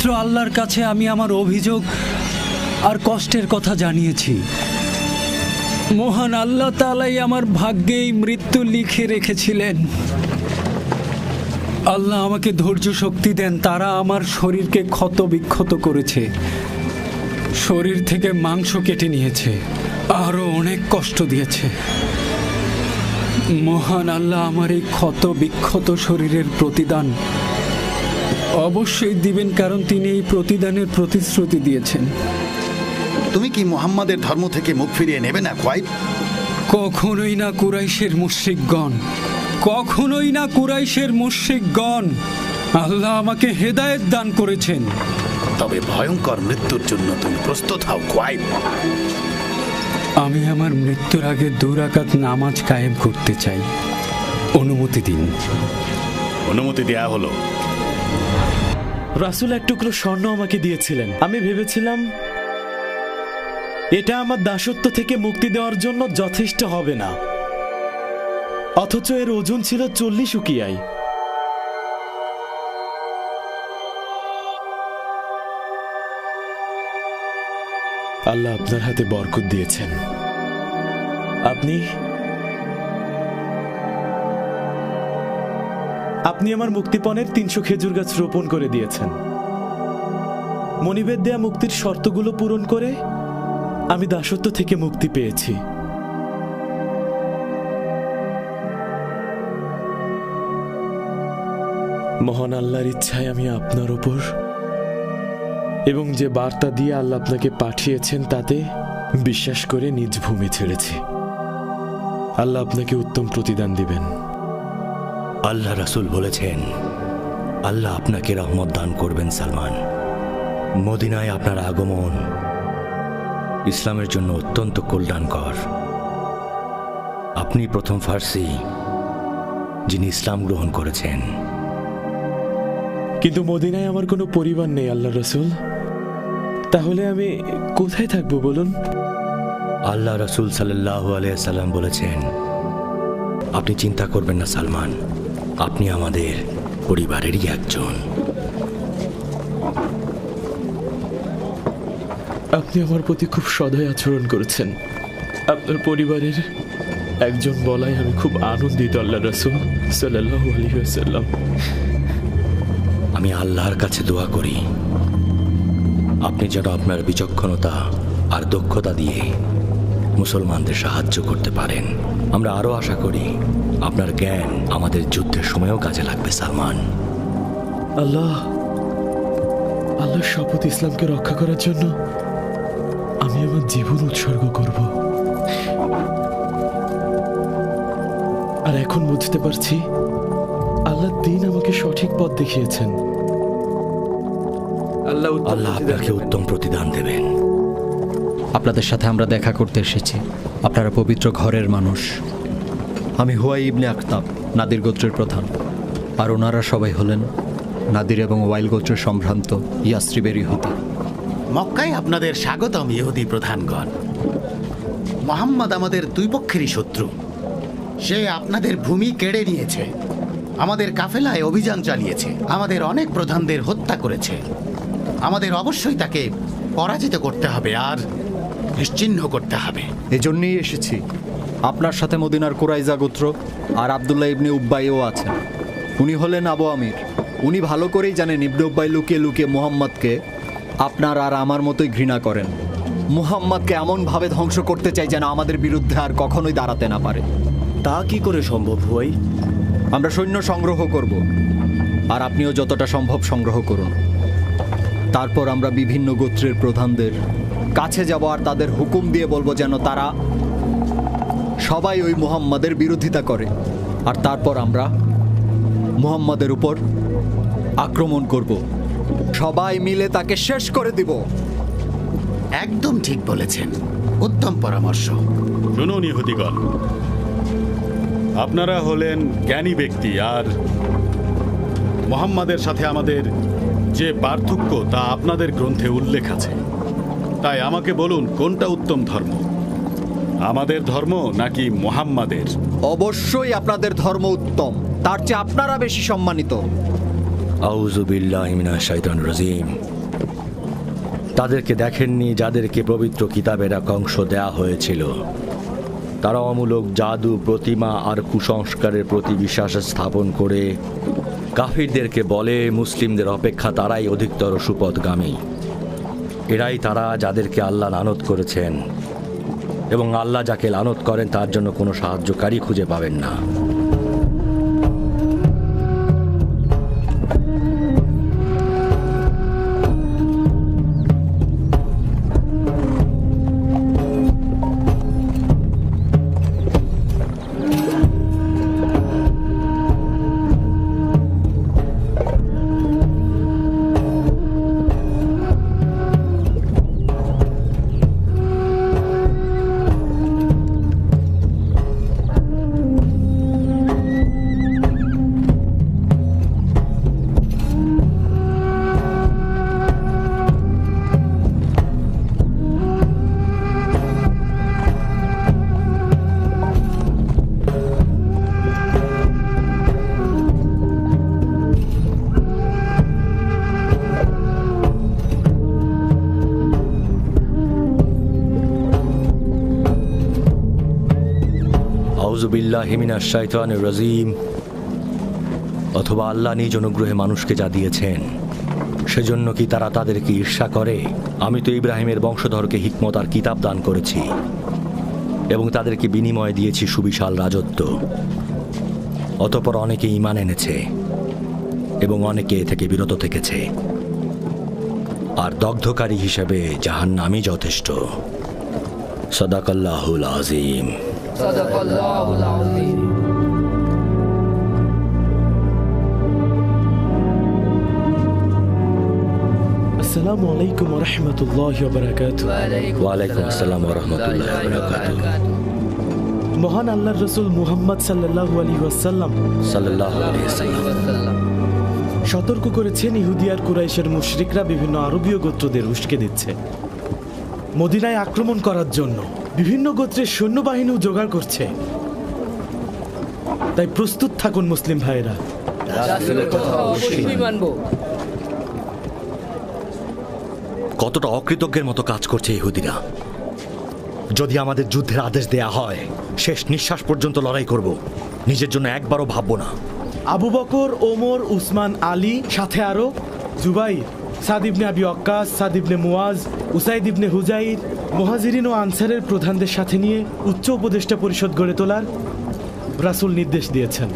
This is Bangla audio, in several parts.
পবিত্র আল্লাহর কাছে আমি আমার অভিযোগ আর কষ্টের কথা জানিয়েছি। মহান আল্লাহ তাআলাই আমার ভাগ্যেই মৃত্যু লিখে রেখেছিলেন। আল্লাহ আমাকে ধৈর্য শক্তি দেন। তারা আমার শরীরকে ক্ষত বিক্ষত করেছে, শরীর থেকে মাংস কেটে নিয়েছে, আরো অনেক কষ্ট দিয়েছে। মহান আল্লাহ আমার এই ক্ষত বিক্ষত শরীরের প্রতিদান অবশ্যই দিবেন, কারণ তিনি এই প্রতিদানের প্রতিশ্রুতি দিয়েছেন। তুমি কি মুহাম্মাদের ধর্ম থেকে মুখ ফিরিয়ে নেবে না খুয়াইব? কখনোই না কুরাইশের মুশরিকগণ, কখনোই না কুরাইশের মুশরিকগণ। আল্লাহ আমাকে হেদায়েত দান করেছেন। তবে ভয়ঙ্কর মৃত্যুর জন্য তুমি প্রস্তুত হও খুয়াইব। আমি আমার মৃত্যুর আগে 2 রাকাত নামাজ কায়েম করতে চাই, অনুমতি দিন। অনুমতি দেয়া হলো। রাসূল এক টুকরো স্বর্ণ আমাকে দিয়েছিলেন। আমি ভেবেছিলাম এটা আমার দাসত্ব থেকে মুক্তি দেওয়ার জন্য যথেষ্ট হবে না, অথচ এর ওজন ছিল 40 উকিয়াই। আল্লাহ আপনার হাতে বরকত দিয়েছেন। আপনি আমার মুক্তিপণের 300 খেজুর গাছ রোপণ করে দিয়েছেন। মনিবের দেয়া মুক্তির শর্তগুলো পূরণ করে আমি দাসত্ব থেকে মুক্তি পেয়েছি। মহান আল্লাহর ইচ্ছায় আমি আপনার উপর এবং যে বার্তা দিয়ে আল্লাহ আপনাকে পাঠিয়েছেন তাতে বিশ্বাস করে নিজ ভূমি ছেড়েছি। আল্লাহ আপনাকে উত্তম প্রতিদান দিবেন। আল্লাহ রাসূল বলেছেন, আল্লাহ আপনাকে রহমত দান করবেন সালমান। মদিনায় আপনার আগমন ইসলামের জন্য অত্যন্ত কল্যাণকর। আপনি প্রথম ফার্সি যিনি ইসলাম গ্রহণ করেছেন। কিন্তু মদিনায় আমার কোনো পরিবার নেই আল্লাহ রাসূল। তাহলে আমি কোথায় থাকবো বলুন? আল্লাহ রাসূল সাল্লাল্লাহু আলাইহি সাল্লাম বলেছেন, আপনি চিন্তা করবেন না সালমান, আপনি আমাদের পরিবারেরই একজন। আপনি আমার প্রতি খুব সদয় আচরণ করেছেন। আপনার পরিবারের একজন বলায় আমি খুব আনন্দিত আল্লাহ রাসূল সাল্লাল্লাহু আলাইহি ওয়াসাল্লাম। আমি আল্লাহর কাছে দোয়া করি আপনি যেন আপনার বিচক্ষণতা আর দক্ষতা দিয়ে মুসলমানদের সাহায্য করতে পারেন। আমরা আরো আশা করি আপনার জ্ঞান আমাদের যুদ্ধের সময়ও কাজে লাগবে সালমান। আল্লাহর শপথ, ইসলামকে রক্ষা করার জন্য আমি আমার জীবন উৎসর্গ করব। আর এখন বুঝতে পারছি আল্লাহ দ্বীন আমাকে সঠিক পথ দেখিয়েছেন। আল্লাহ আপনাকে উত্তম প্রতিদান দেবেন। আপনাদের সাথে আমরা দেখা করতে এসেছি। আপনারা পবিত্র ঘরের মানুষ। আমি হুয়াই ইবনে আখতাব, নাদির গোত্রের প্রধান। আর ওনারা সবাই হলেন নাদির এবং ওয়াইল গোত্রের সম্ভ্রান্ত ইয়াসরিবের ইহুদি। মক্কায় আপনাদের স্বাগতম ইহুদি প্রধানগণ। মুহাম্মদ আমাদের দুই পক্ষেরই শত্রু। সে আপনাদের ভূমি কেড়ে নিয়েছে, আমাদের কাফেলায় অভিযান চালিয়েছে, আমাদের অনেক প্রধানদের হত্যা করেছে। আমাদের অবশ্যই তাকে পরাজিত করতে হবে আর নিশ্চিহ্ন করতে হবে। এজন্যই এসেছি। আপনার সাথে মদিনার কুরাইজা গোত্র আর আব্দুল্লাহ ইবনে উব্বাইও আছেন। উনি হলেন আবু আমির। উনি ভালো করেই জানেন ইবনে উব্বাই লুকিয়ে লুকিয়ে মুহাম্মদকে আপনার আর আমার মতোই ঘৃণা করেন। মুহাম্মদকে এমনভাবে ধ্বংস করতে চাই যেন আমাদের বিরুদ্ধে আর কখনোই দাঁড়াতে না পারে। তা কি করে সম্ভব হুয়াই? আমরা সৈন্য সংগ্রহ করব, আর আপনিও যতটা সম্ভব সংগ্রহ করুন। তারপর আমরা বিভিন্ন গোত্রের প্রধানদের কাছে যাব আর তাদের হুকুম দিয়ে বলবো যেন তারা সবাই ওই মুহাম্মাদের বিরোধিতা করে। আর তারপর আমরা মুহাম্মাদের উপর আক্রমণ করব, সবাই মিলে তাকে শেষ করে দিব। একদম ঠিক বলেছেন, উত্তম পরামর্শ। শুনুন ইহুদিগণ, আপনারা হলেন জ্ঞানী ব্যক্তি, আর মুহাম্মাদের সাথে আমাদের যে পার্থক্য তা আপনাদের গ্রন্থে উল্লেখ আছে। তাই আমাকে বলুন, কোনটা উত্তম ধর্ম, আমাদের ধর্ম নাকি মুহাম্মাদের? অবশ্যই আপনাদের ধর্ম উত্তম, তার চেয়ে আপনারা বেশি সম্মানিত। আউযু বিল্লাহি মিনাশ শাইতানির রাজিম। তাদেরকে দেখেননি যাদেরকে পবিত্র কিতাবের এক অংশ দেয়া হয়েছিল। তারা অমূলক জাদু, প্রতিমা আর কুসংস্কারের প্রতি বিশ্বাস স্থাপন করে কাফিরদেরকে বলে মুসলিমদের অপেক্ষা তারাই অধিকতর সুপথগামী। এরাই তারা যাদেরকে আল্লাহ লানত করেছেন, এবং আল্লাহ যাকে লানত করেন তার জন্য কোনো সাহায্যকারী খুঁজে পাবেন না। আউযুবিল্লাহি মিনাশ শাইতানির রাজিম। অথবা আল্লাহ নিজ অনুগ্রহে মানুষকে যা দিয়েছেন সেজন্য কি তারা তাদেরকে ঈর্ষা করে? আমি তো ইব্রাহিমের বংশধরকে হিকমত আর কিতাব দান করেছি এবং তাদেরকে বিনিময়ে দিয়েছি সুবিশাল রাজত্ব। অতঃপর অনেকে ঈমান এনেছে এবং অনেকে এ থেকে বিরত থেকেছে, আর দগ্ধকারী হিসেবে জাহান্নামই যথেষ্ট। সাদাকাল্লাহুল আযীম। সাদাকাল্লাহুল আযীম। আসসালামু আলাইকুম ওয়া রাহমাতুল্লাহি ওয়া বারাকাতুহু। ওয়া আলাইকুম আসসালাম ওয়া রাহমাতুল্লাহি ওয়া বারাকাতুহু। মহান আল্লাহর রাসূল মুহাম্মদ সাল্লাল্লাহু আলাইহি ওয়াসাল্লাম সতর্ক করেছেন ইহুদি আর কুরাইশের মুশরিকরা বিভিন্ন আরবীয় গোত্রদের উস্কে দিচ্ছে, মদিনায় আক্রমণ করার জন্য বিভিন্ন গোত্রের সৈন্যবাহিনীও জোগাড় করছে। তাই প্রস্তুত থাকুন মুসলিম ভাইয়েরা। রাসূলের কথা অবশ্যই মানব। কতটা অকৃতজ্ঞের মতো কাজ করছে ইহুদিরা। যদি আমাদের যুদ্ধের আদেশ দেয়া হয়, শেষ নিঃশ্বাস পর্যন্ত লড়াই করব, নিজের জন্য একবারও ভাববো না। আবু বকর, ওমর, উসমান, আলী, সাথে আরো জুবাইর, সাদ ইবনে আবি ওয়াক্কাস, সাদ ইবনে মুয়াজ, উসাইদ ইবনে হুজাইর, মুহাজিরিন ও আনসারের প্রধানদের সাথে নিয়ে উচ্চ উপদেষ্টা পরিষদ গড়ে তোলার রাসূল নির্দেশ দিয়েছেন।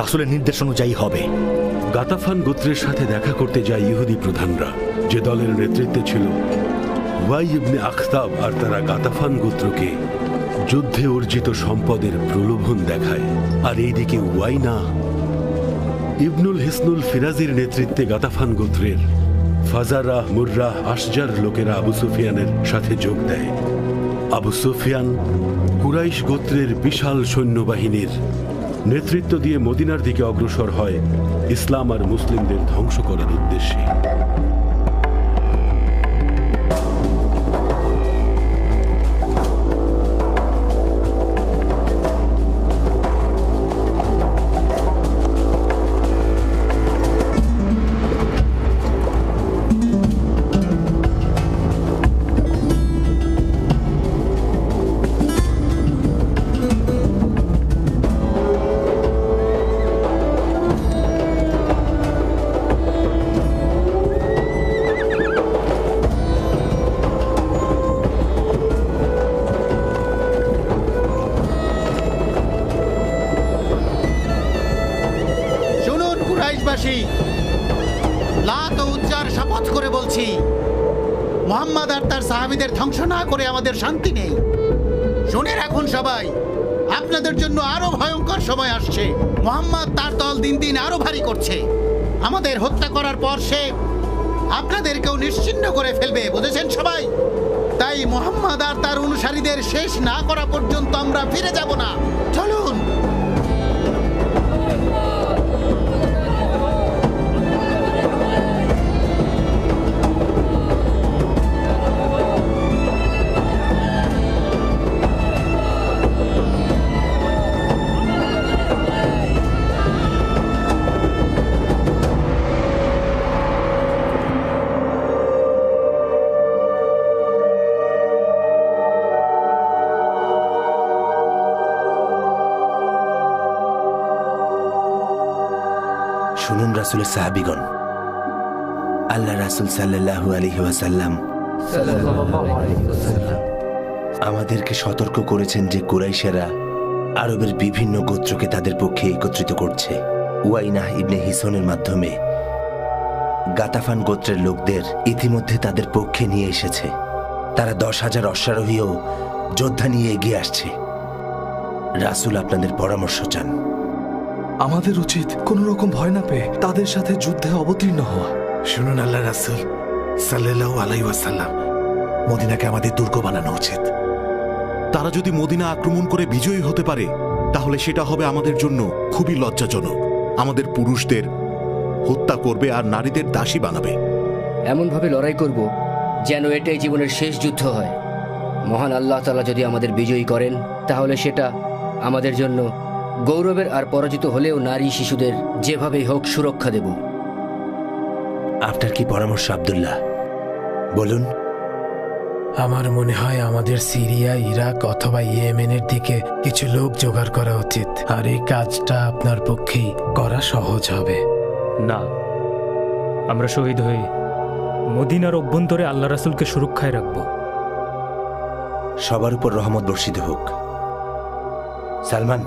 রাসূলের নির্দেশ অনুযায়ী হবে। গাতাফান গোত্রের সাথে দেখা করতে যায় ইহুদি প্রধানরা, যে দলের নেতৃত্বে ছিল ওয়াই ইবনে আখতাব, আর তারা গাতাফান গোত্রকে যুদ্ধে অর্জিত সম্পদের প্রলোভন দেখায়। আর এইদিকে ওয়াইনা ইবনুল হিসনুল ফিরাজির নেতৃত্বে গাতাফান গোত্রের ফাজারা, মুর্রা, আশজার লোকেরা আবু সুফিয়ানের সাথে যোগ দেয়। আবু সুফিয়ান কুরাইশ গোত্রের বিশাল সৈন্যবাহিনীর নেতৃত্ব দিয়ে মদিনার দিকে অগ্রসর হয় ইসলাম আর মুসলিমদের ধ্বংস করার উদ্দেশ্যে। লাত ও উজ্জার শপথ করে বলছি, মুহাম্মদ আর তার সাহাবীদের ধ্বংস না করে আমাদের শান্তি নেই। শুনে রাখুন সবাই, আপনাদের জন্য আরো ভয়ঙ্কর সময় আসছে। মুহাম্মদ তার দল দিন দিন আরো ভারী করছে। আমাদের হত্যা করার পর সে আপনাদেরকেও নিশ্চিহ্ন করে ফেলবে, বুঝেছেন সবাই? তাই মুহাম্মদ আর তার অনুসারীদের শেষ না করা পর্যন্ত আমরা ফিরে যাব না। চলুন। শুনুন রাসূলের সাহাবীগণ, আল্লাহ রাসূল সাল্লাল্লাহু আলাইহি ওয়াসাল্লাম আমাদেরকে সতর্ক করেছেন যে কুরাইশেরা আরবের বিভিন্ন গোত্রকে তাদের পক্ষে একত্রিত করছে। উয়াইনাহ ইবনে হিসনের মাধ্যমে গাতাফান গোত্রের লোকদের ইতিমধ্যে তাদের পক্ষে নিয়ে এসেছে। তারা 10,000 অশ্বারোহী ও যোদ্ধা নিয়ে এগিয়ে আসছে। রাসূল আপনাদের পরামর্শ চান। আমাদের উচিত কোন রকম ভয় না পেয়ে তাদের সাথে যুদ্ধে অবতীর্ণ হওয়া। শুনুন আল্লাহ রাসূল সাল্লাল্লাহু আলাইহি ওয়াসাল্লাম, মদিনাকে আমাদের দুর্গ বানানো উচিত। তারা যদি মদিনা আক্রমণ করে বিজয়ী হতে পারে তাহলে সেটা হবে আমাদের জন্য খুবই লজ্জাজনক। আমাদের পুরুষদের হত্যা করবে আর নারীদের দাসী বানাবে। এমনভাবে লড়াই করব যেন এটাই জীবনের শেষ যুদ্ধ হয়। মহান আল্লাহ তাআলা যদি আমাদের বিজয়ী করেন তাহলে সেটা আমাদের জন্য গৌরবের, আর পরাজিত হলেও নারী শিশুদের যেভাবেই হোক সুরক্ষা দেব। আপনার কি পরামর্শ আব্দুল্লাহ, বলুন। আমার মনে হয় আমাদের সিরিয়া, ইরাক অথবা ইয়েমেনের দিকে কিছু লোক জোগাড় করা উচিত, আর এই কাজটা আপনার পক্ষেই করা সহজ হবে। না, আমরা শহীদ হয়ে মদিনার অভ্যন্তরে আল্লাহ রাসূলকে সুরক্ষায় রাখব। সবার উপর রহমত বর্ষিত হোক। সালমান,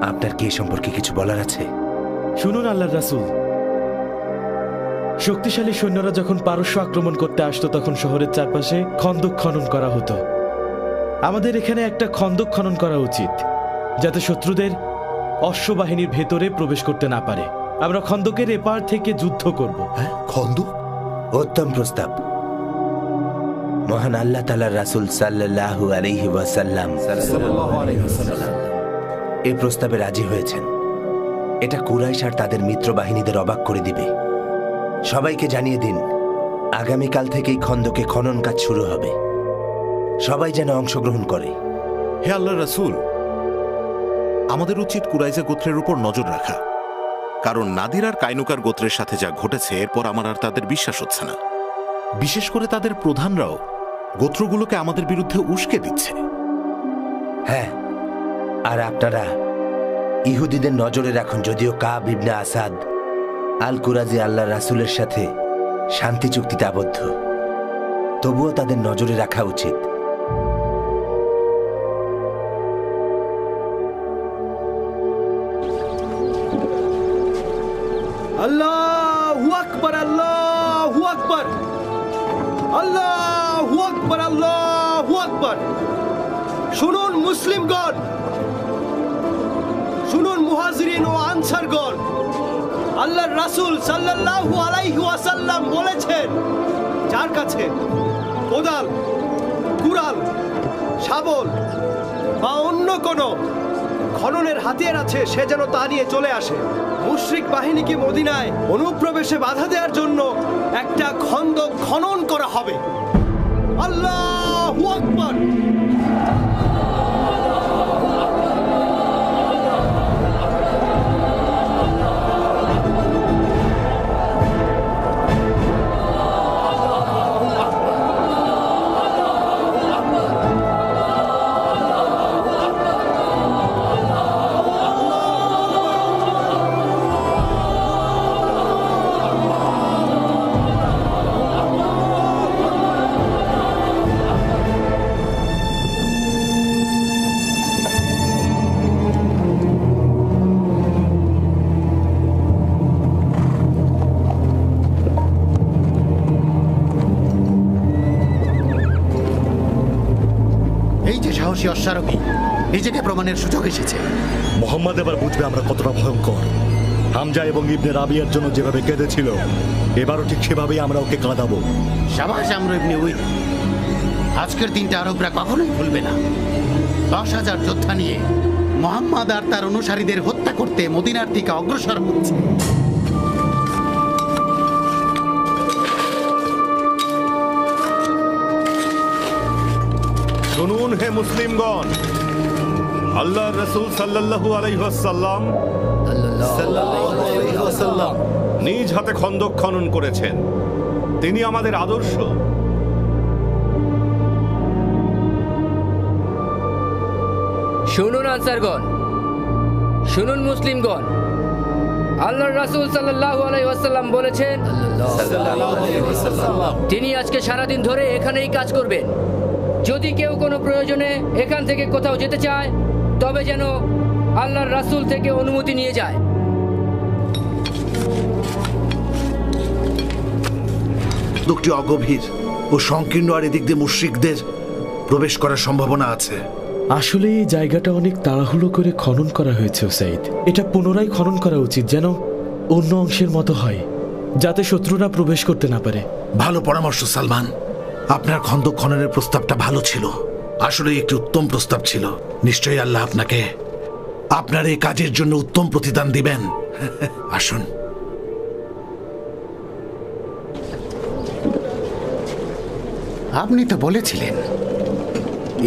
আপনার কি এ সম্পর্কে কিছু বলার আছে? শুনুন আল্লাহর রাসূল, শক্তিশালী সৈন্যরা যখন পারস্য আক্রমণ করতে আসতো তখন শহরের চারপাশে খন্দক খনন করা হতো। আমাদের এখানে একটা খন্দক খনন করা উচিত যাতে শত্রুদের অশ্ববাহিনীর ভেতরে প্রবেশ করতে না পারে। আমরা খন্দকের এপার থেকে যুদ্ধ করব। খন্দক? উত্তম প্রস্তাব। মহান আল্লাহ তাআলার রাসূল সাল্লাল্লাহু আলাইহি ওয়াসাল্লাম এই প্রস্তাবে রাজি হয়েছেন। এটা কুরাইশ আর তাদের মিত্র বাহিনীদের অবাক করে দিবে। সবাইকে জানিয়ে দিন আগামীকাল থেকেই খন্দকে খনন কাজ শুরু হবে। সবাই যেন অংশগ্রহণ করে। হে আল্লাহর রাসূল, আমাদের উচিত কুরাইজা গোত্রের উপর নজর রাখা, কারণ নাদির আর কাইনুকার গোত্রের সাথে যা ঘটেছে এরপর আমার আর তাদের বিশ্বাস হচ্ছে না। বিশেষ করে তাদের প্রধানরাও গোত্রগুলোকে আমাদের বিরুদ্ধে উস্কে দিচ্ছে। হ্যাঁ, আর আপনারা ইহুদিদের নজরে রাখুন। যদিও কাব ইবনে আসাদ আল কুরাজি আল্লাহ রাসূলের সাথে শান্তি চুক্তিতে আবদ্ধ, তবুও তাদের নজরে রাখা উচিত। আল্লাহু আকবার, আল্লাহু আকবার, আল্লাহু আকবার, আল্লাহু আকবার। শুনুন মুসলিমগণ, শুনুন মুহাজিরিন ও আনসারগণ, আল্লাহর রাসূল সাল্লাল্লাহু আলাইহি ওয়াসাল্লাম বলেছেন, যার কাছে কোদাল, কুড়াল, শাবল বা অন্য কোনো খননের হাতিয়ার আছে সে যেন তা নিয়ে চলে আসে। মুশরিক বাহিনীকে মদিনায় অনুপ্রবেশে বাধা দেওয়ার জন্য একটা খন্দক খনন করা হবে। আল্লাহু আকবার। সাহসী অশ্বারোহী, নিজেকে প্রমাণের সুযোগ এসেছে। মোহাম্মদ এবার বুঝবে আমরা কতটা ভয়ঙ্কর। হামজা এবং ইবনে রাবিয়ার জন্য যেভাবে কেঁদেছিল, এবারও ঠিক সেভাবেই আমরা ওকে কাঁদাবো। শাবাশ আমর ইবনে উইদ। আজকের দিনটা আরবরা কখনোই ভুলবে না। 10,000 যোদ্ধা নিয়ে মোহাম্মদ আর তার অনুসারীদের হত্যা করতে মদিনার দিকে অগ্রসর হচ্ছে। শুনুন হে মুসলিমগণ, আল্লাহর রাসূল সাল্লাল্লাহু আলাইহি ওয়াসাল্লাম নিজ হাতে খন্দক খনন করেছেন। তিনি আমাদের আদর্শ। শুনুন আনসারগণ, শুনুন মুসলিমগণ, আল্লাহর রাসূল সাল্লাল্লাহু আলাইহি ওয়াসাল্লাম বলেছেন তিনি আজকে সারাদিন ধরে এখানেই কাজ করবেন। যদি কেউ কোনো প্রয়োজনে এখান থেকে কোথাও যেতে চায় তবে যেন আল্লাহর রাসূল থেকে অনুমতি নিয়ে যায়। দুটি অগভীর ও সংকীর্ণ, আর এদিক দিয়ে মুশরিকদের প্রবেশ করার সম্ভাবনা আছে। আসলে এই জায়গাটা অনেক তাড়াহুড়ো করে খনন করা হয়েছে ওসাইদ। এটা পুনরায় খনন করা উচিত, যেন অন্য অংশের মতো হয়, যাতে শত্রুরা প্রবেশ করতে না পারে। ভালো পরামর্শ সালমান। আপনার খন্দক খননের প্রস্তাবটা ভালো ছিল, আসলে একটি উত্তম প্রস্তাব ছিল। নিশ্চয়ই আল্লাহ আপনাকে আপনার এই কাজের জন্য উত্তম প্রতিদান দিবেন। আসুন। আপনি তো বলেছিলেন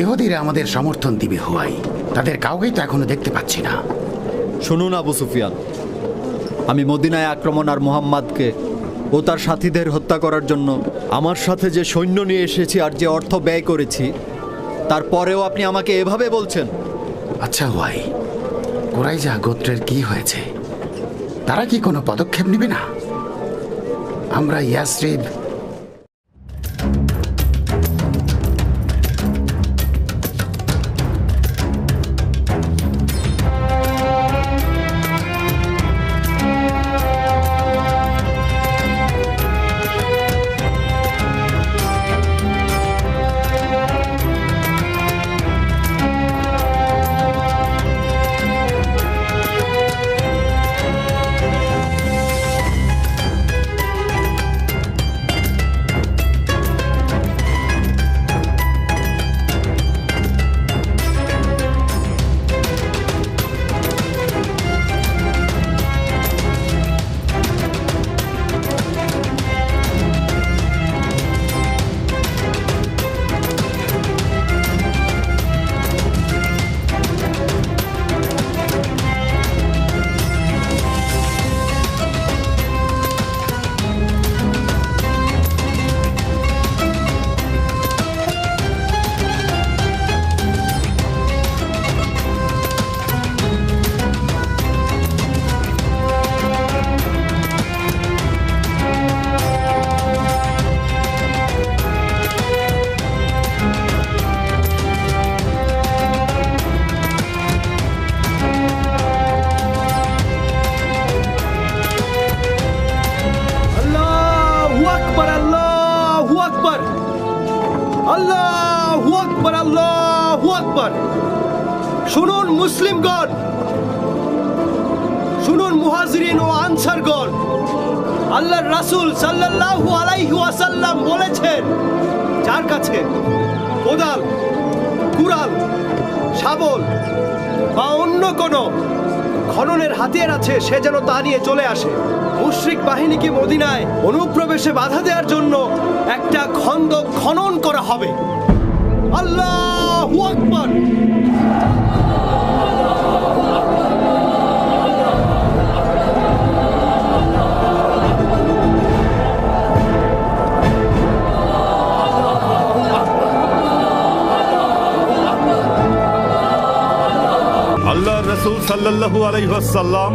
ইহুদিরা আমাদের সমর্থন দিবে হওয়াই, তাদের কাউকেই তো এখনো দেখতে পাচ্ছি না। শুনুন আবু সুফিয়ান, আমি মদিনায় আক্রমণ আর মুহাম্মাদকে ও তার সাথীদের হত্যা করার জন্য আমার সাথে যে সৈন্য নিয়ে এসেছি আর যে অর্থ ব্যয় করেছি, তারপরেও আপনি আমাকে এভাবে বলছেন? আচ্ছা ওয়াই, কুরাইজা গোত্রের কি হয়েছে? তারা কি কোনো পদক্ষেপ নেবে না? আমরা ইয়াসরিব আল্লাহু আকবার, আল্লাহু আকবার। শুনুন মুসলিমগণ, শুনুন মুহাজিরিন ও আনসারগণ, আল্লাহর রাসূল সাল্লাল্লাহু আলাইহি ওয়াসাল্লাম বলেছেন যার কাছে কোদাল, কুড়াল, শাবল বা অন্য কোনো খননের হাতিয়ার আছে সে যেন তা নিয়ে চলে আসে। মুশরিক বাহিনীকে মদিনায় অনুপ্রবেশে বাধা দেওয়ার জন্য একটা খন্দক খনন করা হবে। আল্লাহু আকবার। আল্লাহর রাসূল সাল্লাল্লাহু আলাইহি ওয়াসাল্লাম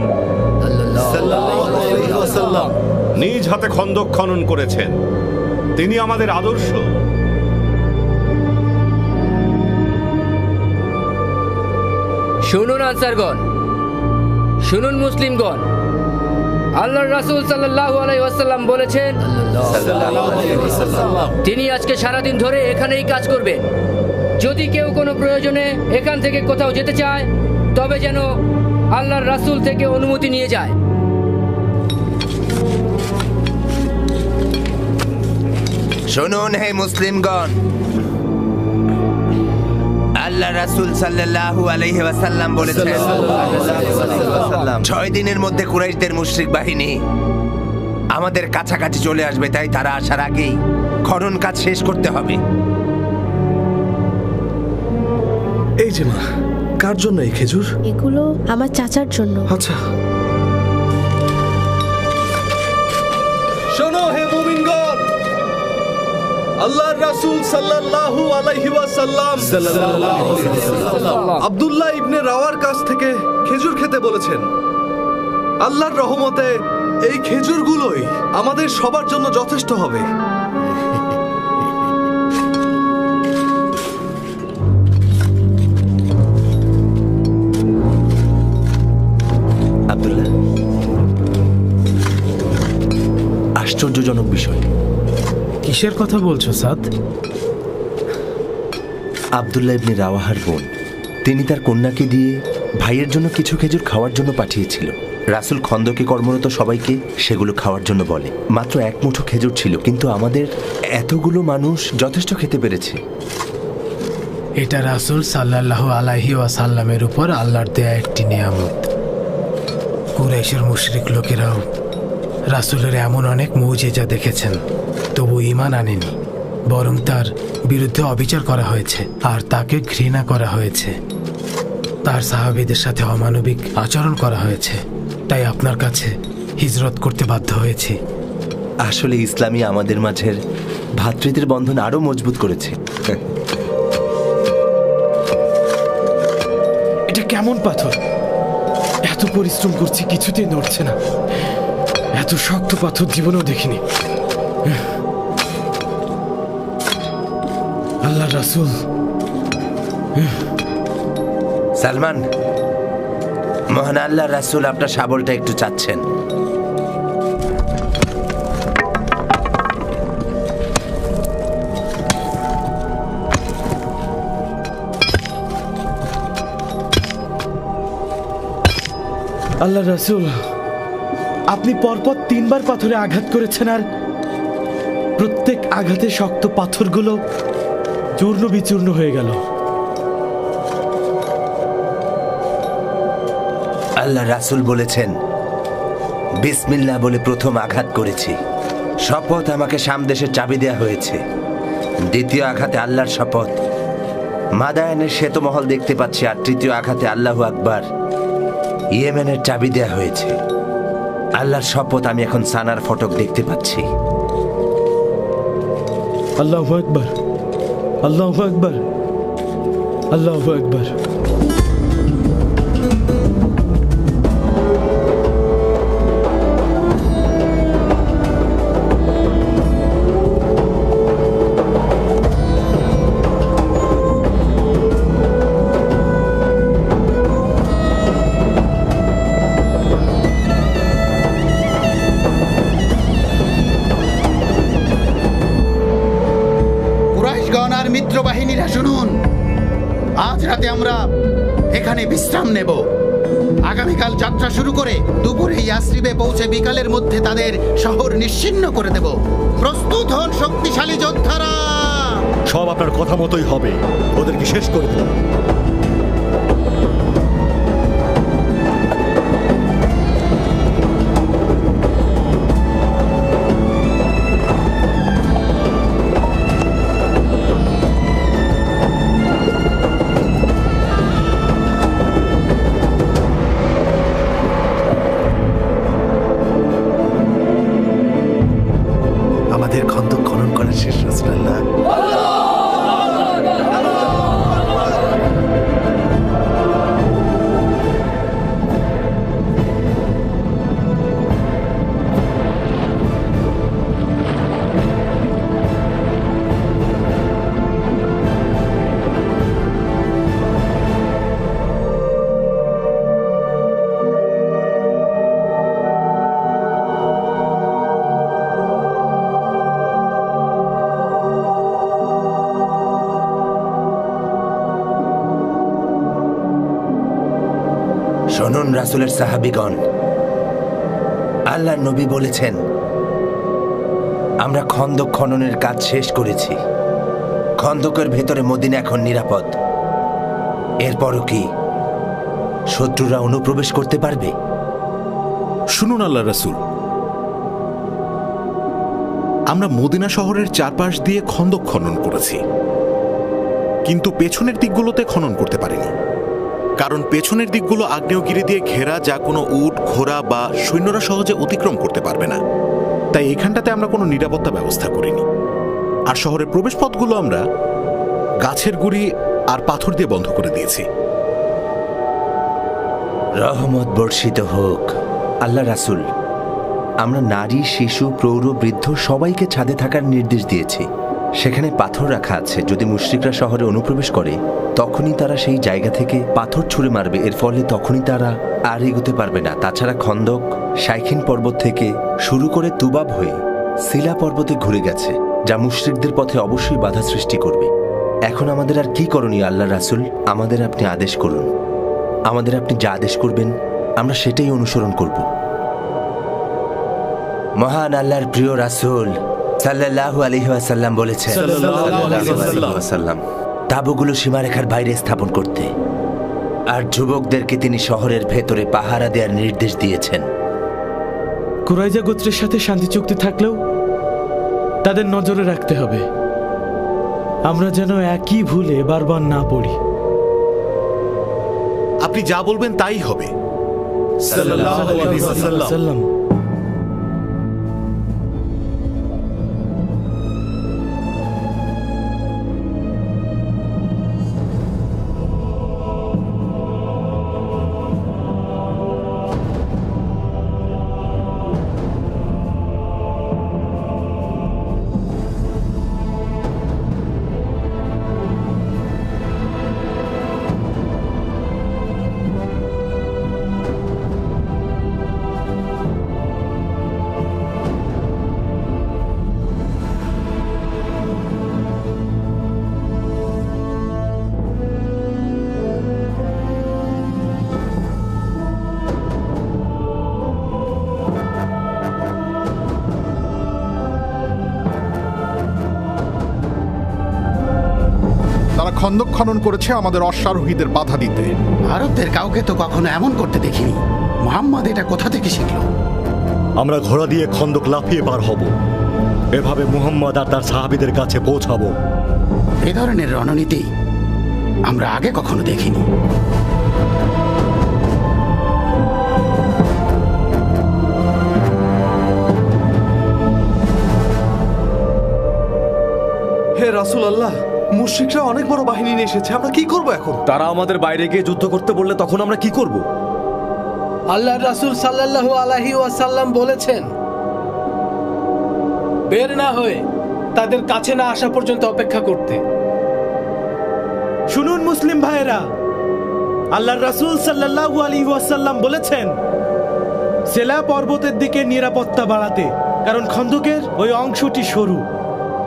নিজ হাতে খন্দক খনন করেছেন। তিনি আমাদের আদর্শ। শুনুন আনসারগণ, শুনুন মুসলিমগণ, আল্লাহর রাসূল সাল্লাল্লাহু আলাইহি ওয়াসাল্লাম বলেছেন তিনি আজকে সারাদিন ধরে এখানেই কাজ করবেন। যদি কেউ কোনো প্রয়োজনে এখান থেকে কোথাও যেতে চায় তবে যেন আল্লাহর রাসূল থেকে অনুমতি নিয়ে যায়। শুনুন হে মুসলিমগণ, আল্লাহ রাসূল সাল্লাল্লাহু আলাইহি ওয়াসাল্লাম বলেছেন 6 দিনের মধ্যে কুরাইশদের মুশরিক বাহিনী আমাদের কাছাকাছি চলে আসবে, তাই তারা আসার আগেই খনন কাজ শেষ করতে হবে। এই যে মা, কার জন্য এই খেজুর? এগুলো আমার চাচার জন্য। আচ্ছা। শোনো হে মুমিনগণ, আল্লাহর রাসূল সাল্লাল্লাহু আলাইহি ওয়াসাল্লাম আব্দুল্লাহ ইবনে রাওয়ার কাছ থেকে খেজুর খেতে বলেছেন। আল্লাহর রহমতে এই খেজুরগুলোই আমাদের সবার জন্য যথেষ্ট হবে। আব্দুল্লাহ, আশ্চর্যজনক বিষয়। কিসের কথা বলছো সাদ? আব্দুল্লাহ ইবনে রাওয়াহার বোন, তিনি তার কন্যাকে দিয়ে ভাইয়ের জন্য কিছু খেজুর খাওয়ার জন্য পাঠিয়েছিল। রাসূল খন্দকে কর্মরত সবাইকে সেগুলো খাওয়ার জন্য বলে। মাত্র এক মুঠো খেজুর ছিল, কিন্তু আমাদের এতগুলো মানুষ যথেষ্ট খেতে পেরেছে। এটা রাসূল সাল্লাল্লাহু আলাইহি ওয়াসাল্লামের উপর আল্লাহর দেয়া একটি নিয়ামত। কুরাইশের মুশরিক লোকেরাও রাসূলের এমন অনেক মুজিজা দেখেছেন, তবু ঈমান আনেনি, বরং তার বিরুদ্ধে অবিচার করা হয়েছে আর তাকে ঘৃণা করা হয়েছে। তার সাহাবীদের সাথে অমানবিক আচরণ করা হয়েছে। তাই আপনার কাছে হিজরত করতে বাধ্য হয়েছি। আসলে ইসলামই আমাদের মাঝের ভ্রাতৃত্বের বন্ধন আরো মজবুত করেছে। এটা কেমন পাথর? এত পরিশ্রম করছি, কিছুতেই নড়ছে না। এত শক্ত পাথর জীবনেও দেখিনি। আল্লাহ রাসূল। সালমান, মহান আল্লাহ রাসূল আপনার শাবলটা একটু চাচ্ছেন। আল্লাহ রাসূল, আপনি পরপর 3 বার পাথরে আঘাত করেছেন, আর প্রত্যেক আঘাতে শক্ত পাথরগুলো চূর্ণ বিচূর্ণ হয়ে গেল। আল্লাহ রাসূল বলেছেন, বিসমিল্লাহ বলে প্রথম আঘাত করেছি। শপথ, আমাকে শাম দেশের চাবি দেয়া হয়েছে। দ্বিতীয় আঘাতে আল্লাহর শপথ, মাদায়ানের শ্বেতমহল দেখতে পাচ্ছি। আর তৃতীয় আঘাতে আল্লাহু আকবার, ইয়েমেনের চাবি দেয়া হয়েছে। আল্লাহর শপথ, আমি এখন সানার ফটক দেখতে পাচ্ছি। আল্লাহু আকবার, আল্লাহু আকবার, আল্লাহু আকবার। মিত্র বাহিনীরা শুনুন, আজ রাতে আমরা এখানে বিশ্রাম নেব। আগামীকাল যাত্রা শুরু করে দুপুরে ইয়াসরিবে পৌঁছে বিকালের মধ্যে তাদের শহর নিশ্চিহ্ন করে দেব। প্রস্তুত হন শক্তিশালী যোদ্ধারা। সব আপনার কথা মতোই হবে, ওদেরকে শেষ করে দেব। আমাদের খন্দক খনন করা শেষ, রাসূলুল্লাহ। শুনুন রাসূলের সাহাবীগণ, আল্লাহর নবী বলেছেন, আমরা খন্দক খননের কাজ শেষ করেছি। খন্দকের ভেতরে মদিনা এখন নিরাপদ। এরপরও কি শত্রুরা অনুপ্রবেশ করতে পারবে? শুনুন আল্লাহ রাসূল, আমরা মদিনা শহরের চারপাশ দিয়ে খন্দক খনন করেছি, কিন্তু পেছনের দিকগুলোতে খনন করতে পারিনি। কারণ পেছনের দিকগুলো আগ্নেয়গিরি দিয়ে ঘেরা, যা কোনো উট, ঘোড়া বা সৈন্যরা সহজে অতিক্রম করতে পারবে না। তাই এখানটাতে আমরা কোনো নিরাপত্তা ব্যবস্থা করিনি। আর শহরের প্রবেশপথগুলো আমরা গাছের গুড়ি আর পাথর দিয়ে বন্ধ করে দিয়েছি। রহমত বর্ষিত হোক আল্লাহ রাসূল, আমরা নারী, শিশু, প্রৌঢ়, বৃদ্ধ সবাইকে ছাদে থাকার নির্দেশ দিয়েছি। সেখানে পাথর রাখা আছে, যদি মুশরিকরা শহরে অনুপ্রবেশ করে তখনই তারা সেই জায়গা থেকে পাথর ছুঁড়ে মারবে, এর ফলে তখনই তারা আর এগোতে পারবে না। তাছাড়া খন্দক শাইখিন পর্বত থেকে শুরু করে তুবাব হয়ে সিলা পর্বতে ঘুরে গেছে, যা মুশরিকদের পথে অবশ্যই বাধা সৃষ্টি করবে। এখন আমাদের আর কি করণীয় আল্লাহ রাসূল? আমাদের আপনি আদেশ করুন। আমাদের আপনি যা আদেশ করবেন আমরা সেটাই অনুসরণ করব। মহান আল্লাহর প্রিয় রাসূল সাল্লাল্লাহু আলাইহি ওয়াসাল্লাম বলেছেন, তাঁবুগুলো সীমারেখার বাইরে স্থাপন করতে, আর যুবকদেরকে তিনি শহরের ভেতরে পাহারা দেওয়ার নির্দেশ দিয়েছেন। কুরাইজা গোত্রের সাথে শান্তি চুক্তি থাকলেও তাদের নজরে রাখতে হবে, আমরা যেন একই ভুলে বারবার না পড়ি। আপনি যা বলবেন তাই হবে। সাল্লাল্লাহু আলাইহি ওয়াসাল্লাম। খন্দক খনন করেছে আমাদের অশ্বারোহীদের বাধা দিতে। আরবদের কাউকে তো কখনো এমন করতে দেখিনি। মুহাম্মদ এটা কোথা থেকে শিখল? আমরা ঘোড়া দিয়ে খন্দক লাফিয়ে পার হব, এভাবে মুহাম্মদ আর তার সাহাবীদের কাছে পৌঁছাবো। এ ধরনের রণনীতি আমরা আগে কখনো দেখিনি। হে রাসূল আল্লাহ, মুশরিকরা অনেক বড় বাহিনী নিয়ে এসেছে, আমরা কি করব এখন? তারা আমাদের বাইরে গিয়ে যুদ্ধ করতে বললে তখন আমরা কি করব? আল্লাহর রাসূল সাল্লাল্লাহু আলাইহি ওয়াসাল্লাম বলেছেন, বের না হয়ে তাদের কাছে না আসা পর্যন্ত অপেক্ষা করতে। শুনুন মুসলিম ভাইয়েরা, আল্লাহর রাসূল সাল্লাল্লাহু আলাইহি ওয়াসাল্লাম বলেছেন সেলা পর্বতের দিকে নিরাপত্তা বাড়াতে, কারণ খন্দকের ওই অংশটি সরু,